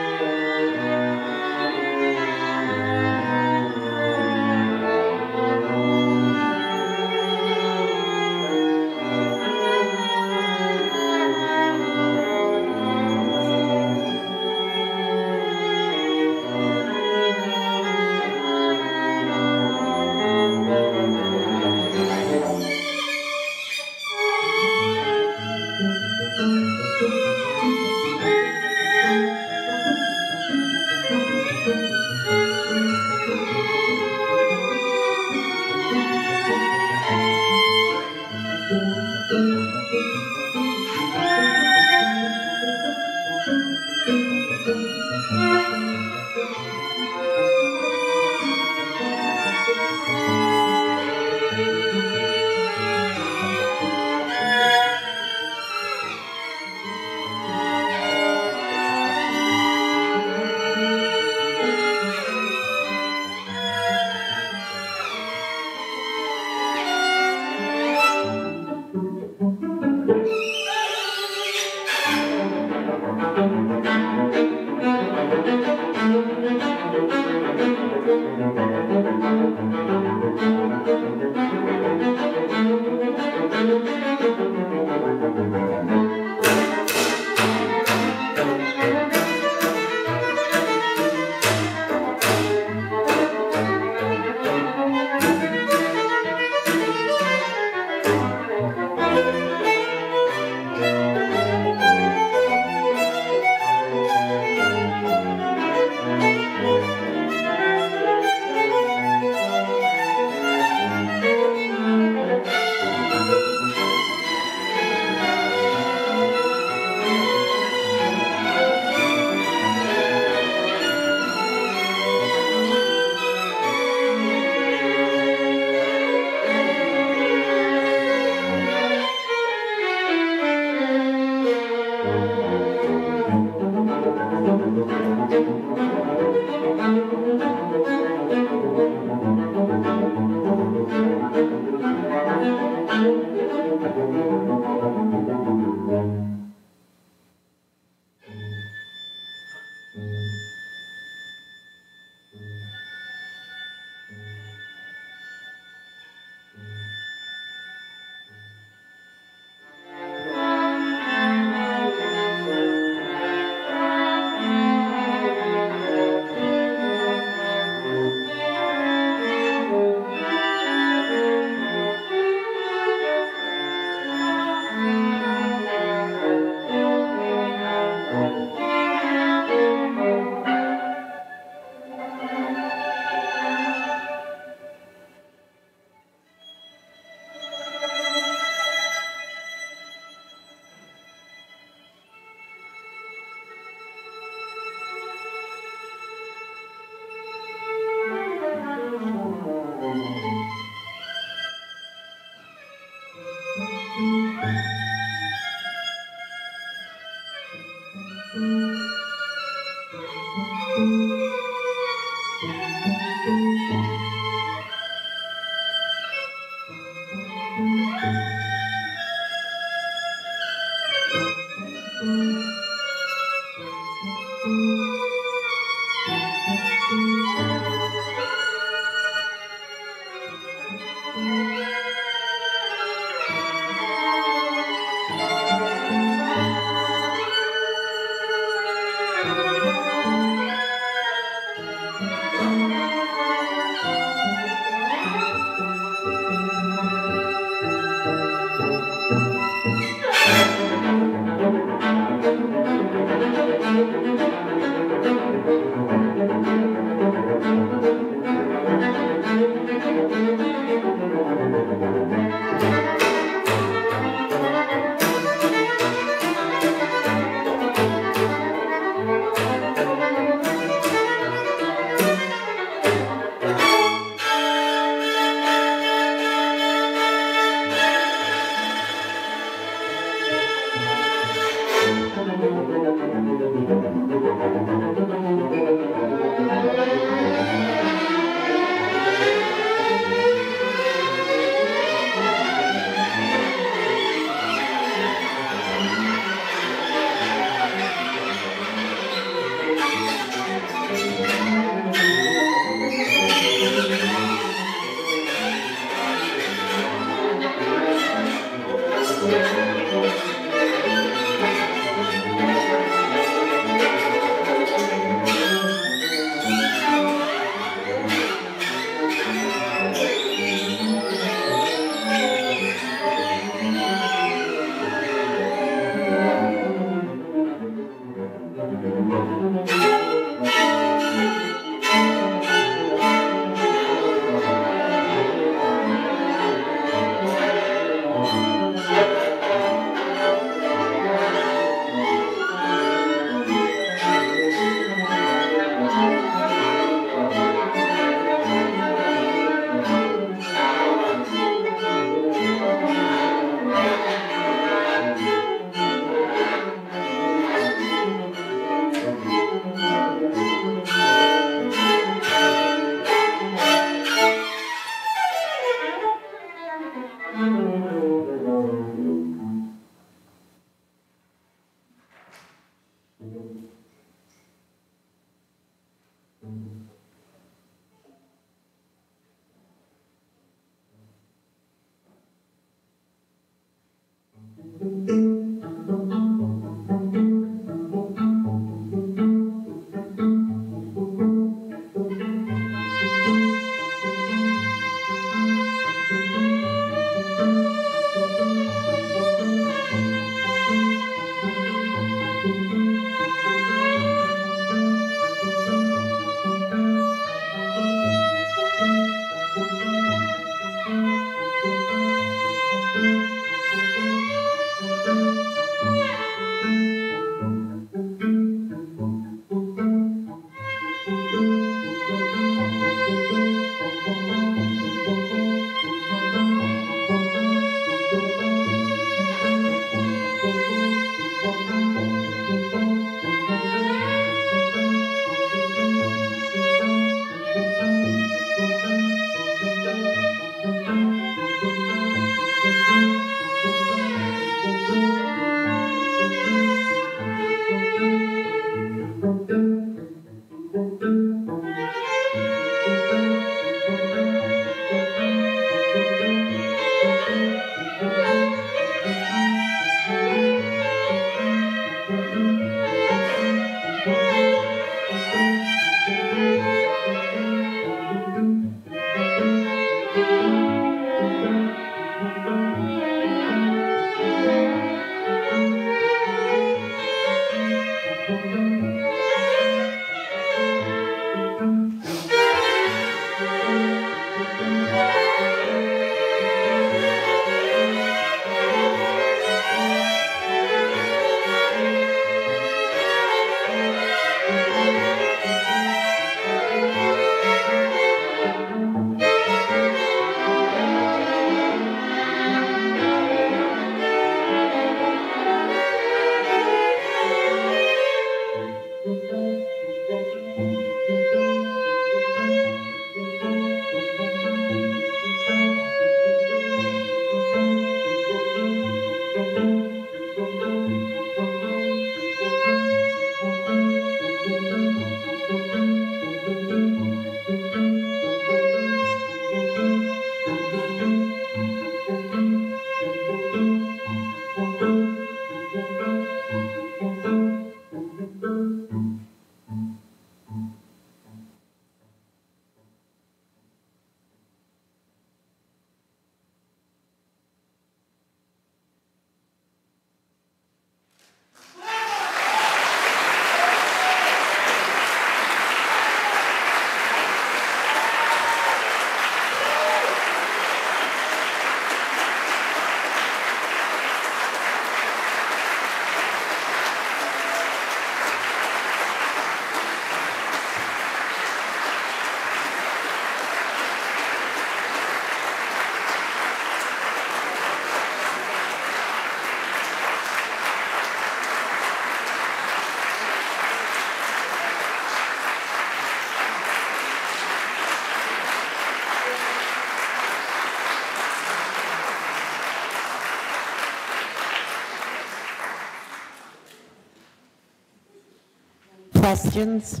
Questions?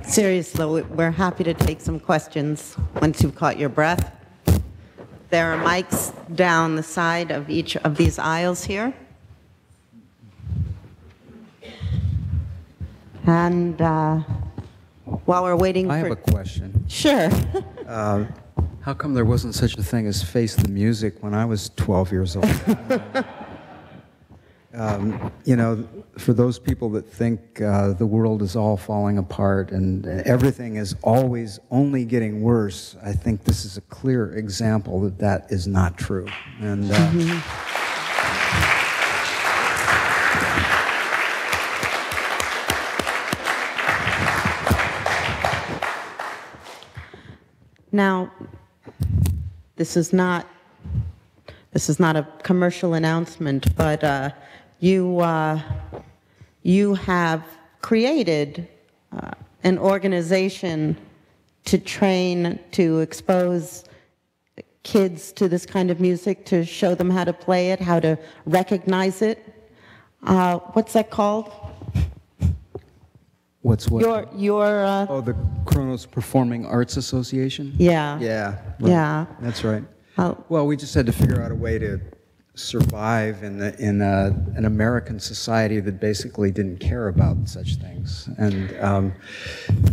Seriously, we're happy to take some questions once you've caught your breath. There are mics down the side of each of these aisles here. And while we're waiting I have a question. Sure. How come there wasn't such a thing as Face the Music when I was 12 years old? You know, for those people that think the world is all falling apart and everything is always only getting worse, I think this is a clear example that that is not true. And Now, this is not a commercial announcement, but you have created an organization to train, to expose kids to this kind of music, to show them how to play it, how to recognize it. What's that called? What's what? Your the Kronos Performing Arts Association? Yeah. Yeah. Right. Yeah. That's right. Oh. Well, we just had to figure out a way to survive in an American society that basically didn't care about such things. And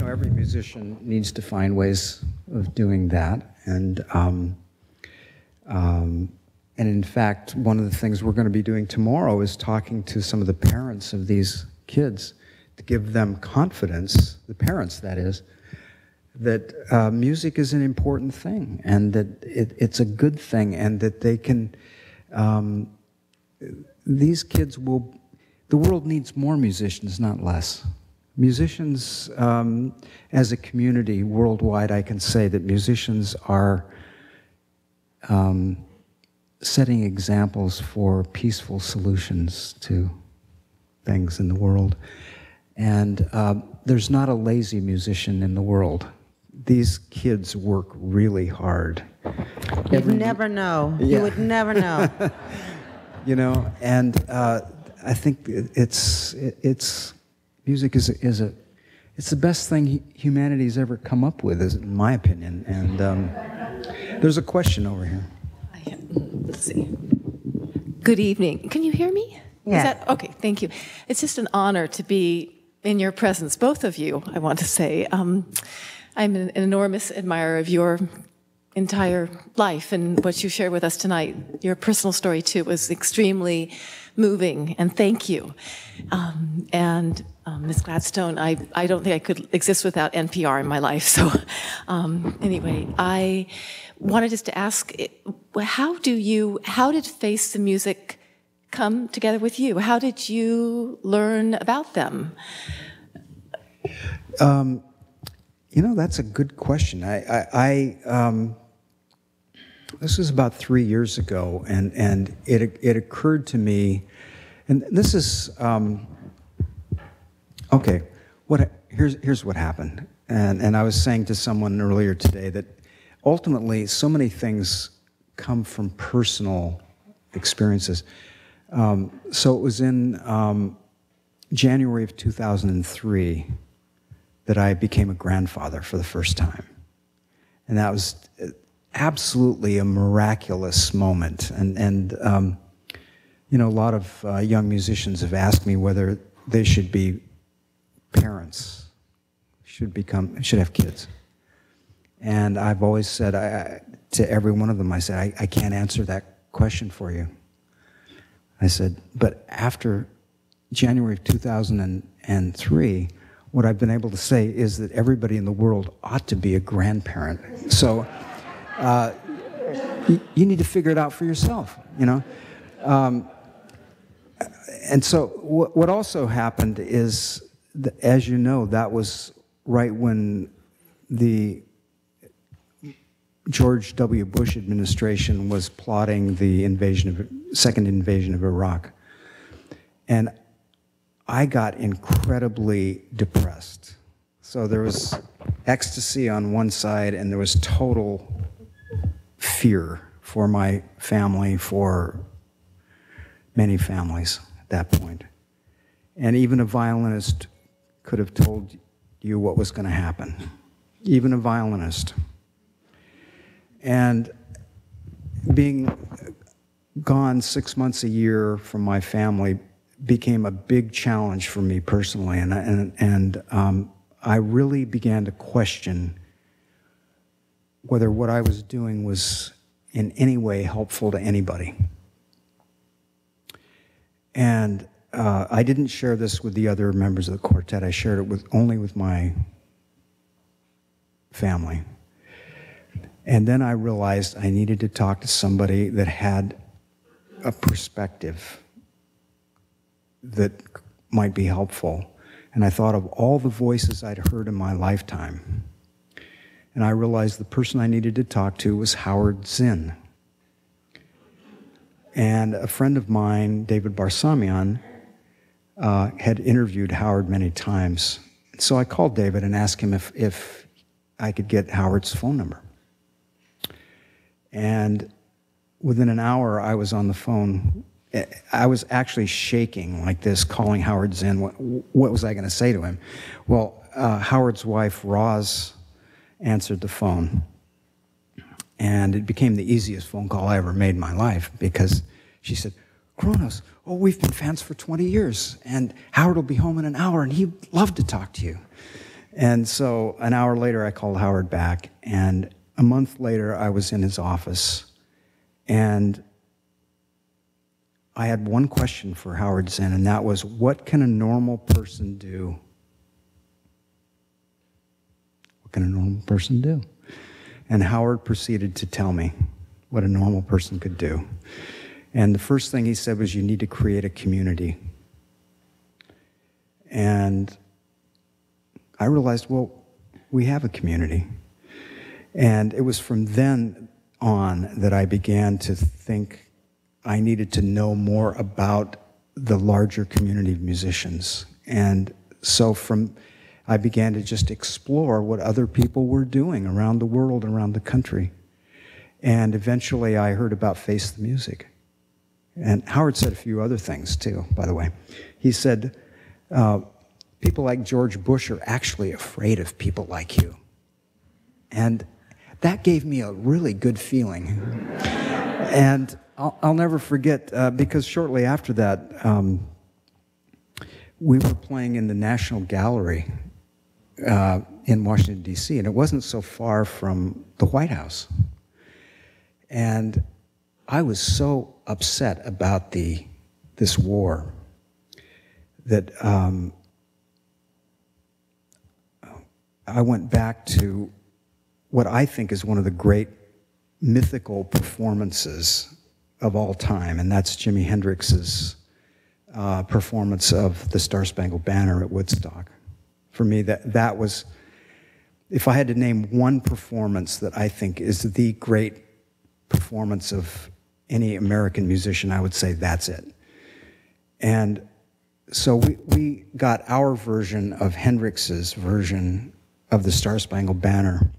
every musician needs to find ways of doing that. And in fact, one of the things we're going to be doing tomorrow is talking to some of the parents of these kids to give them confidence, the parents that is, that music is an important thing and that it's a good thing and that they can, these kids will, the world needs more musicians, not less. Musicians, as a community worldwide, I can say that musicians are setting examples for peaceful solutions to things in the world. And there's not a lazy musician in the world. These kids work really hard. You'd never know. Yeah. You would never know. And I think music is it's the best thing humanity's ever come up with, in my opinion. And there's a question over here. Let's see. Good evening. Can you hear me? Yes. Okay, thank you. It's just an honor to be in your presence, both of you, I want to say. I'm an enormous admirer of your entire life and what you shared with us tonight. Your personal story, too, was extremely moving, and thank you. Ms. Gladstone, I don't think I could exist without NPR in my life. So anyway, I wanted just to ask, how did Face the Music come together with you? How did you learn about them? That's a good question. This was about 3 years ago, and it occurred to me, and this is okay. Here's what happened, and I was saying to someone earlier today that ultimately so many things come from personal experiences. So it was in January of 2003 that I became a grandfather for the first time. And that was absolutely a miraculous moment. And a lot of young musicians have asked me whether they should be parents, should have kids. And I've always said to every one of them, I said, I can't answer that question for you. I said, but after January of 2003, what I've been able to say is that everybody in the world ought to be a grandparent. So you need to figure it out for yourself, And so what also happened is, as you know, that was right when the George W. Bush administration was plotting the second invasion of Iraq. And I got incredibly depressed. So there was ecstasy on one side, and there was total fear for my family, for many families at that point. And even a violinist could have told you what was going to happen. Even a violinist. And being gone 6 months a year from my family became a big challenge for me personally, and I really began to question whether what I was doing was in any way helpful to anybody. And I didn't share this with the other members of the quartet. I shared it only with my family. And then I realized I needed to talk to somebody that had a perspective that might be helpful. And I thought of all the voices I'd heard in my lifetime. And I realized the person I needed to talk to was Howard Zinn. And a friend of mine, David Barsamian, had interviewed Howard many times. So I called David and asked him if I could get Howard's phone number. And within an hour, I was on the phone. I was actually shaking like this, calling Howard Zinn. What was I going to say to him? Well, Howard's wife, Roz, answered the phone. And it became the easiest phone call I ever made in my life, because she said, Kronos, oh, we've been fans for 20 years, and Howard will be home in an hour, and he'd love to talk to you. And so an hour later, I called Howard back, and a month later, I was in his office, and I had one question for Howard Zinn, and that was, what can a normal person do? What can a normal person do? And Howard proceeded to tell me what a normal person could do. And the first thing he said was, you need to create a community. And I realized, well, we have a community. And it was from then on that I began to think I needed to know more about the larger community of musicians. And so I began to just explore what other people were doing around the world, around the country. And eventually I heard about Face the Music. And Howard said a few other things too, by the way. He said, people like George Bush are actually afraid of people like you. And that gave me a really good feeling. And I'll never forget, because shortly after that, we were playing in the National Gallery in Washington, D.C., and it wasn't so far from the White House. And I was so upset about this war that I went back to what I think is one of the great mythical performances of all time, and that's Jimi Hendrix's performance of the Star-Spangled Banner at Woodstock. For me, that was, if I had to name one performance that I think is the great performance of any American musician, I would say that's it. And so we got our version of Hendrix's version of the Star-Spangled Banner.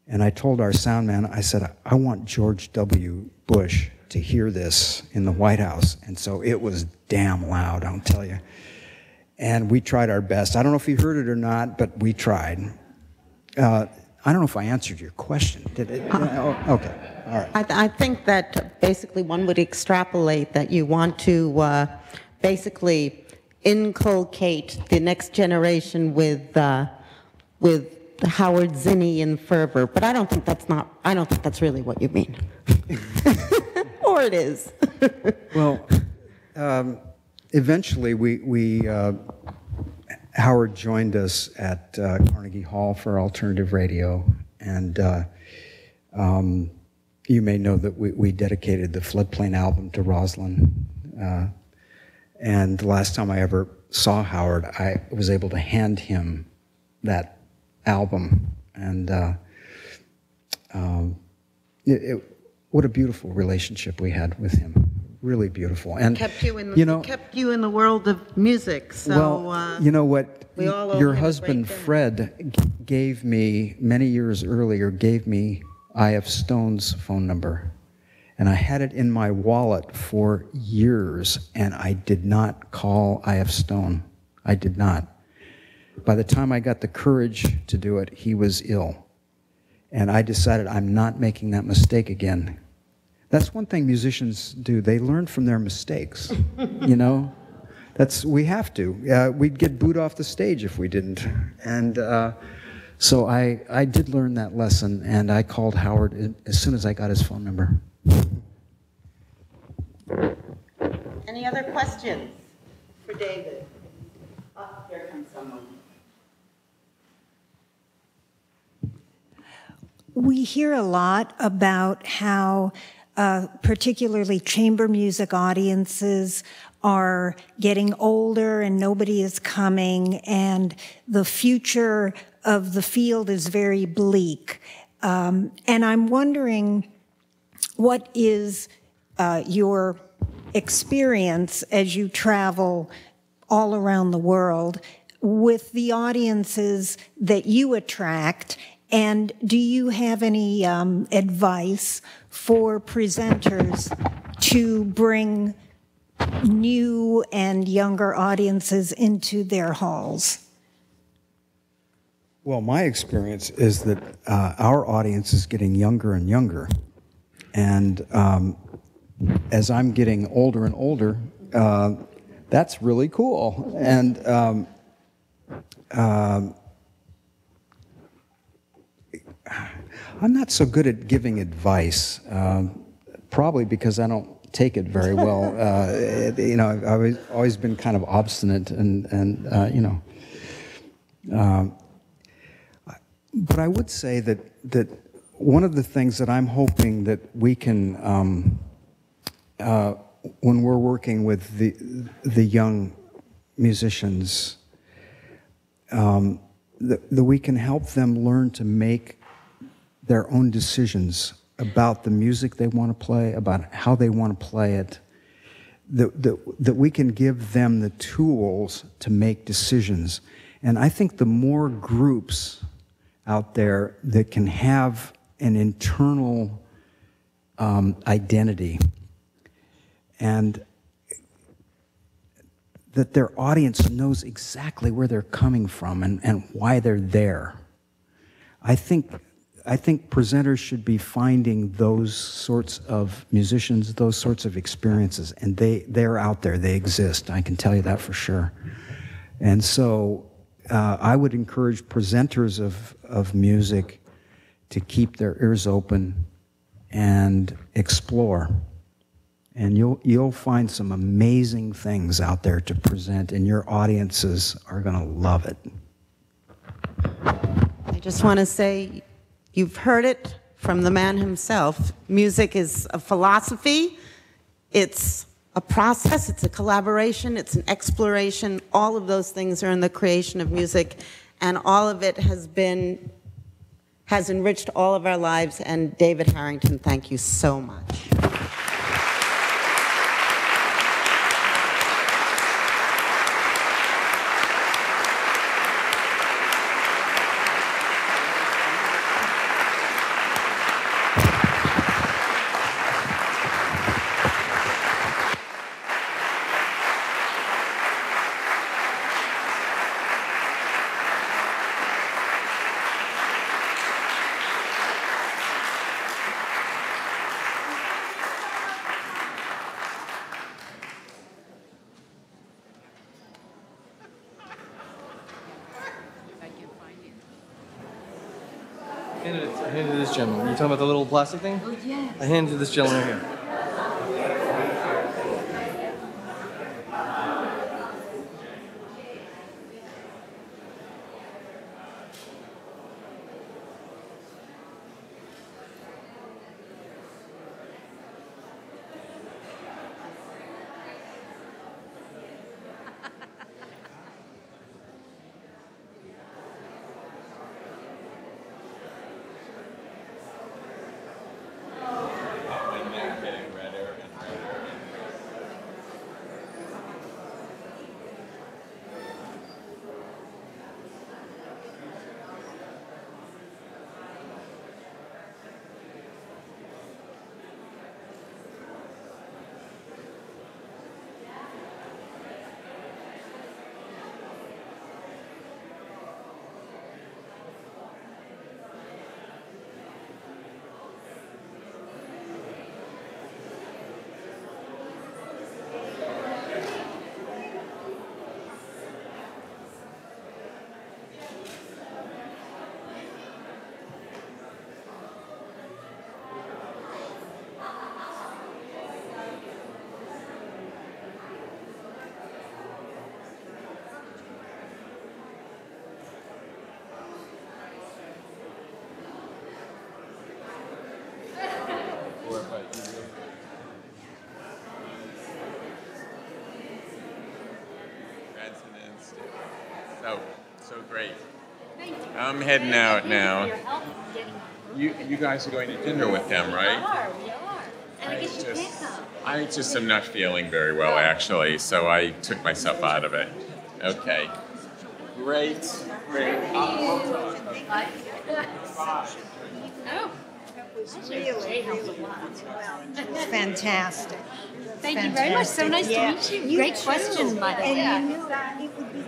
And I told our sound man, I said, I want George W. Bush to hear this in the White House. And so it was damn loud, I'll tell you. And we tried our best. I don't know if he heard it or not, but we tried. I don't know if I answered your question. Did it? Okay, all right. I think that basically one would extrapolate that you want to basically inculcate the next generation with Howard Zinnian fervor, but I don't think that's really what you mean. Or it is. Well, eventually Howard joined us at Carnegie Hall for alternative radio, and you may know that we dedicated the Floodplain album to Rosalind. And the last time I ever saw Howard, I was able to hand him that album, and what a beautiful relationship we had with him. Really beautiful, and kept you in the world of music. So, well, you know what? Your husband Fred gave me many years earlier. Gave me I.F. Stone's phone number, and I had it in my wallet for years, and I did not call I.F. Stone. I did not. By the time I got the courage to do it, he was ill, and I decided I'm not making that mistake again. That's one thing musicians do. They learn from their mistakes, you know? We have to. We'd get booed off the stage if we didn't. And so I did learn that lesson, and I called Howard as soon as I got his phone number. Any other questions for David? Oh, here comes someone. We hear a lot about how particularly chamber music audiences are getting older and nobody is coming, and the future of the field is very bleak. And I'm wondering, what is your experience as you travel all around the world with the audiences that you attract, And do you have any advice for presenters to bring new and younger audiences into their halls? Well, my experience is that our audience is getting younger and younger. And as I'm getting older and older, that's really cool. And I'm not so good at giving advice, probably because I don't take it very well. You know, I've always been kind of obstinate and you know. But I would say that one of the things that I'm hoping that we can, when we're working with the young musicians, that we can help them learn to make their own decisions about the music they want to play, about how they want to play it, that we can give them the tools to make decisions. And I think the more groups out there that can have an internal identity and that their audience knows exactly where they're coming from and why they're there. I think presenters should be finding those sorts of musicians, those sorts of experiences, and they're out there, they exist, I can tell you that for sure. And so I would encourage presenters of music to keep their ears open and explore. And you'll find some amazing things out there to present, and your audiences are going to love it. I just want to say, you've heard it from the man himself. Music is a philosophy. It's a process, it's a collaboration, it's an exploration. All of those things are in the creation of music, and all of it has enriched all of our lives. And David Harrington, thank you so much. I handed it to this gentleman. You talking about the little plastic thing? Oh, yes. I handed it to this gentleman right here. So great. I'm heading out now. You guys are going to dinner with them, right? We are. And I guess you can't come. I just am not feeling very well, actually, so I took myself out of it. Okay. Great. Oh, Fantastic. thank you very much. So nice to meet you. Great question, by the way. And you knew it would be great.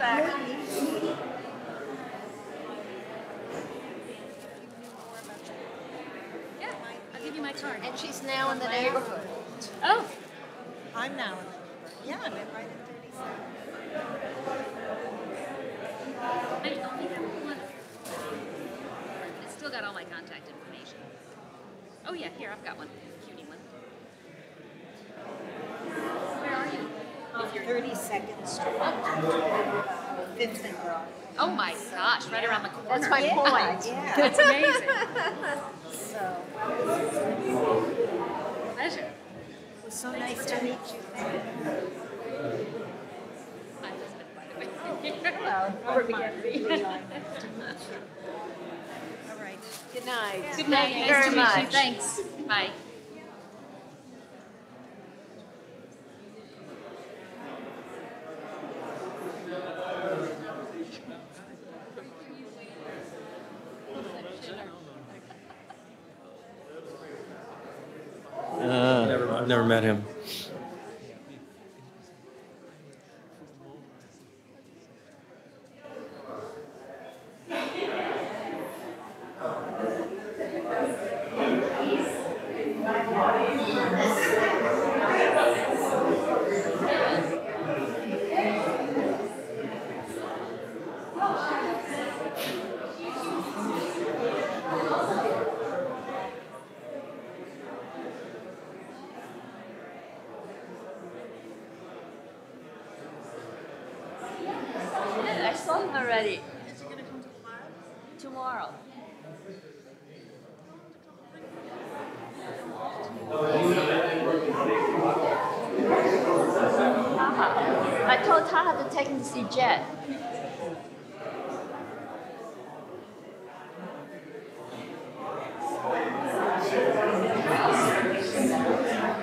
Yeah, I'll give you my card. And she's now in the neighborhood. Oh, I'm now in the neighborhood. Yeah, I'm right at 37. I only have one. It's still got all my contact information. Oh yeah, here, I've got one. Cutie one. Where are you? 32nd Street. 5th and Broad. Oh my gosh, right around the corner. That's my point. Yeah. That's amazing. So, Pleasure. it was so nice to meet you. My husband, by the way. Hello. Robert McKenzie. All right. Good night. Good night. Thank you Nice very to meet much. you. Thanks. Bye. I've never met him. I saw him already. Is he going to come tomorrow? Taha. I told Taha to take him to see Jet.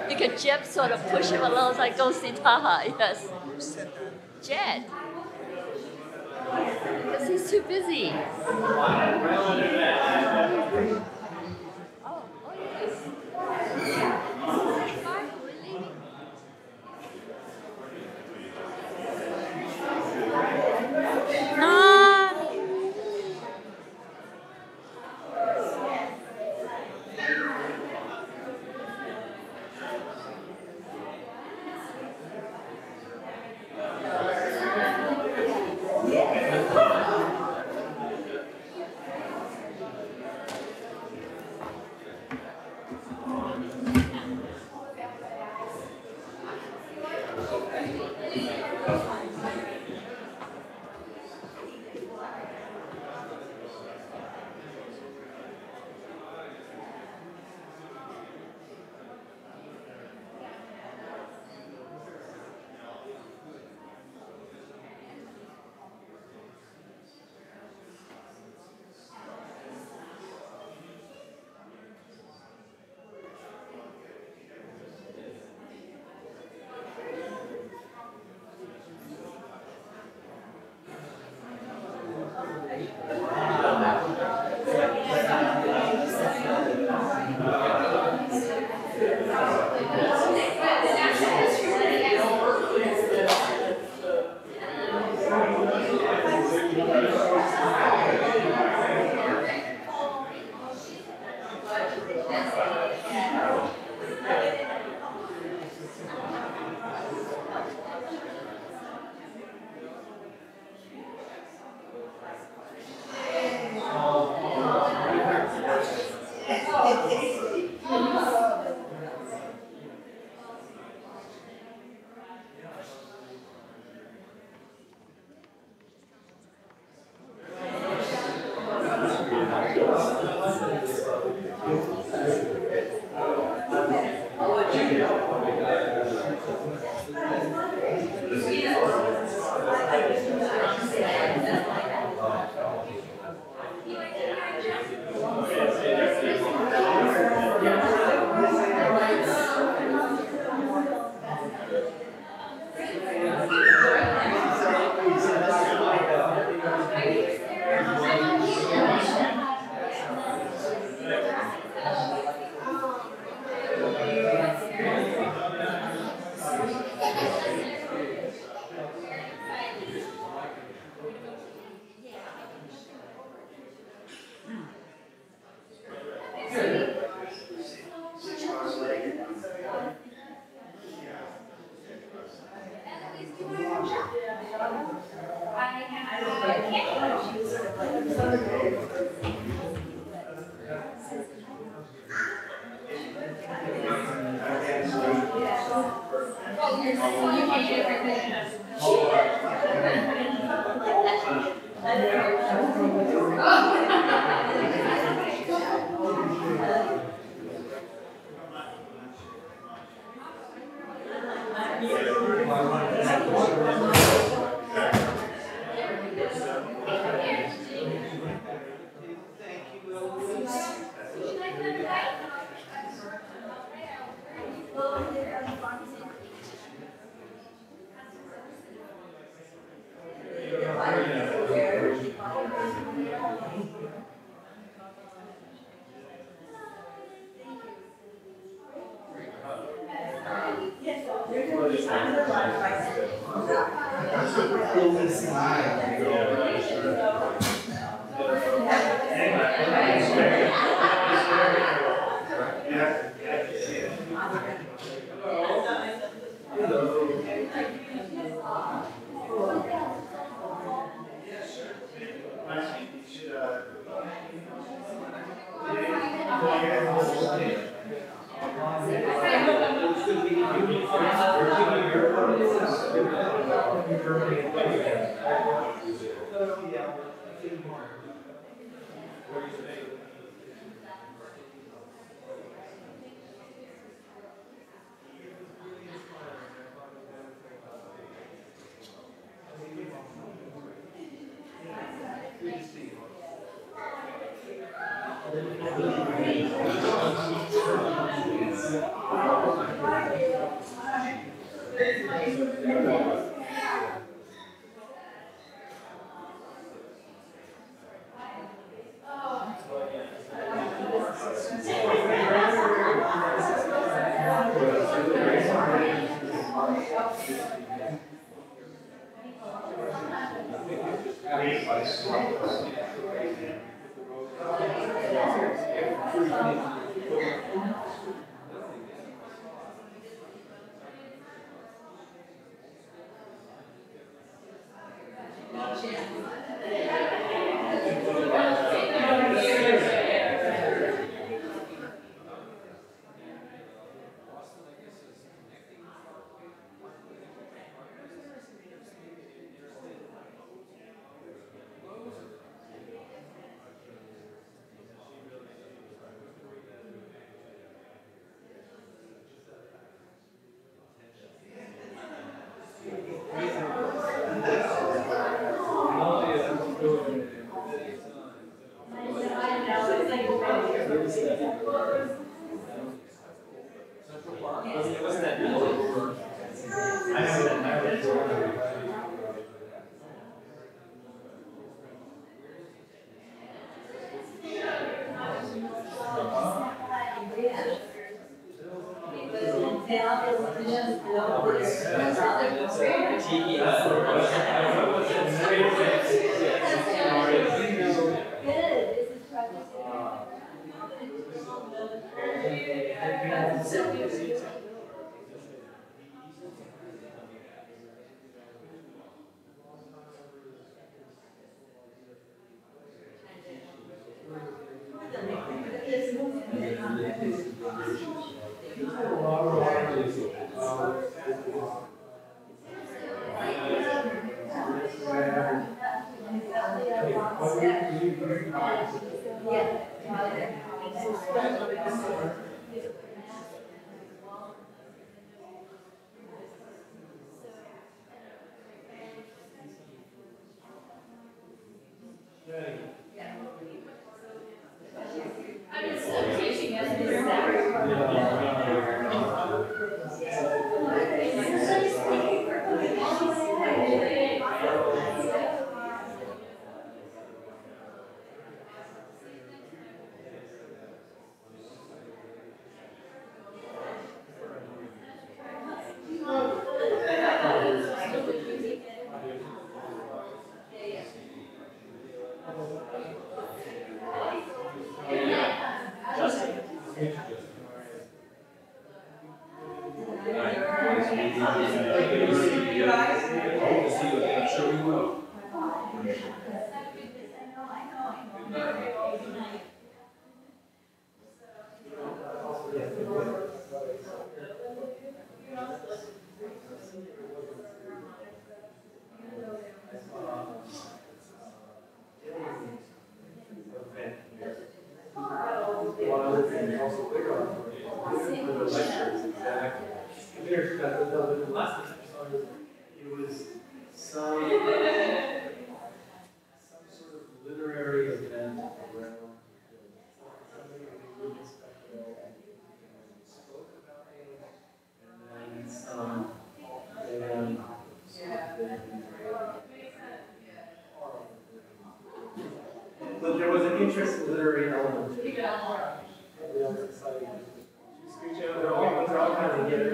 You can Jet sort of push him along, like go see Taha. Yes. Jet. Because he's too busy. Oh yes. Bye, we're leaving. But there was an interest in literary element. They're all kind of together.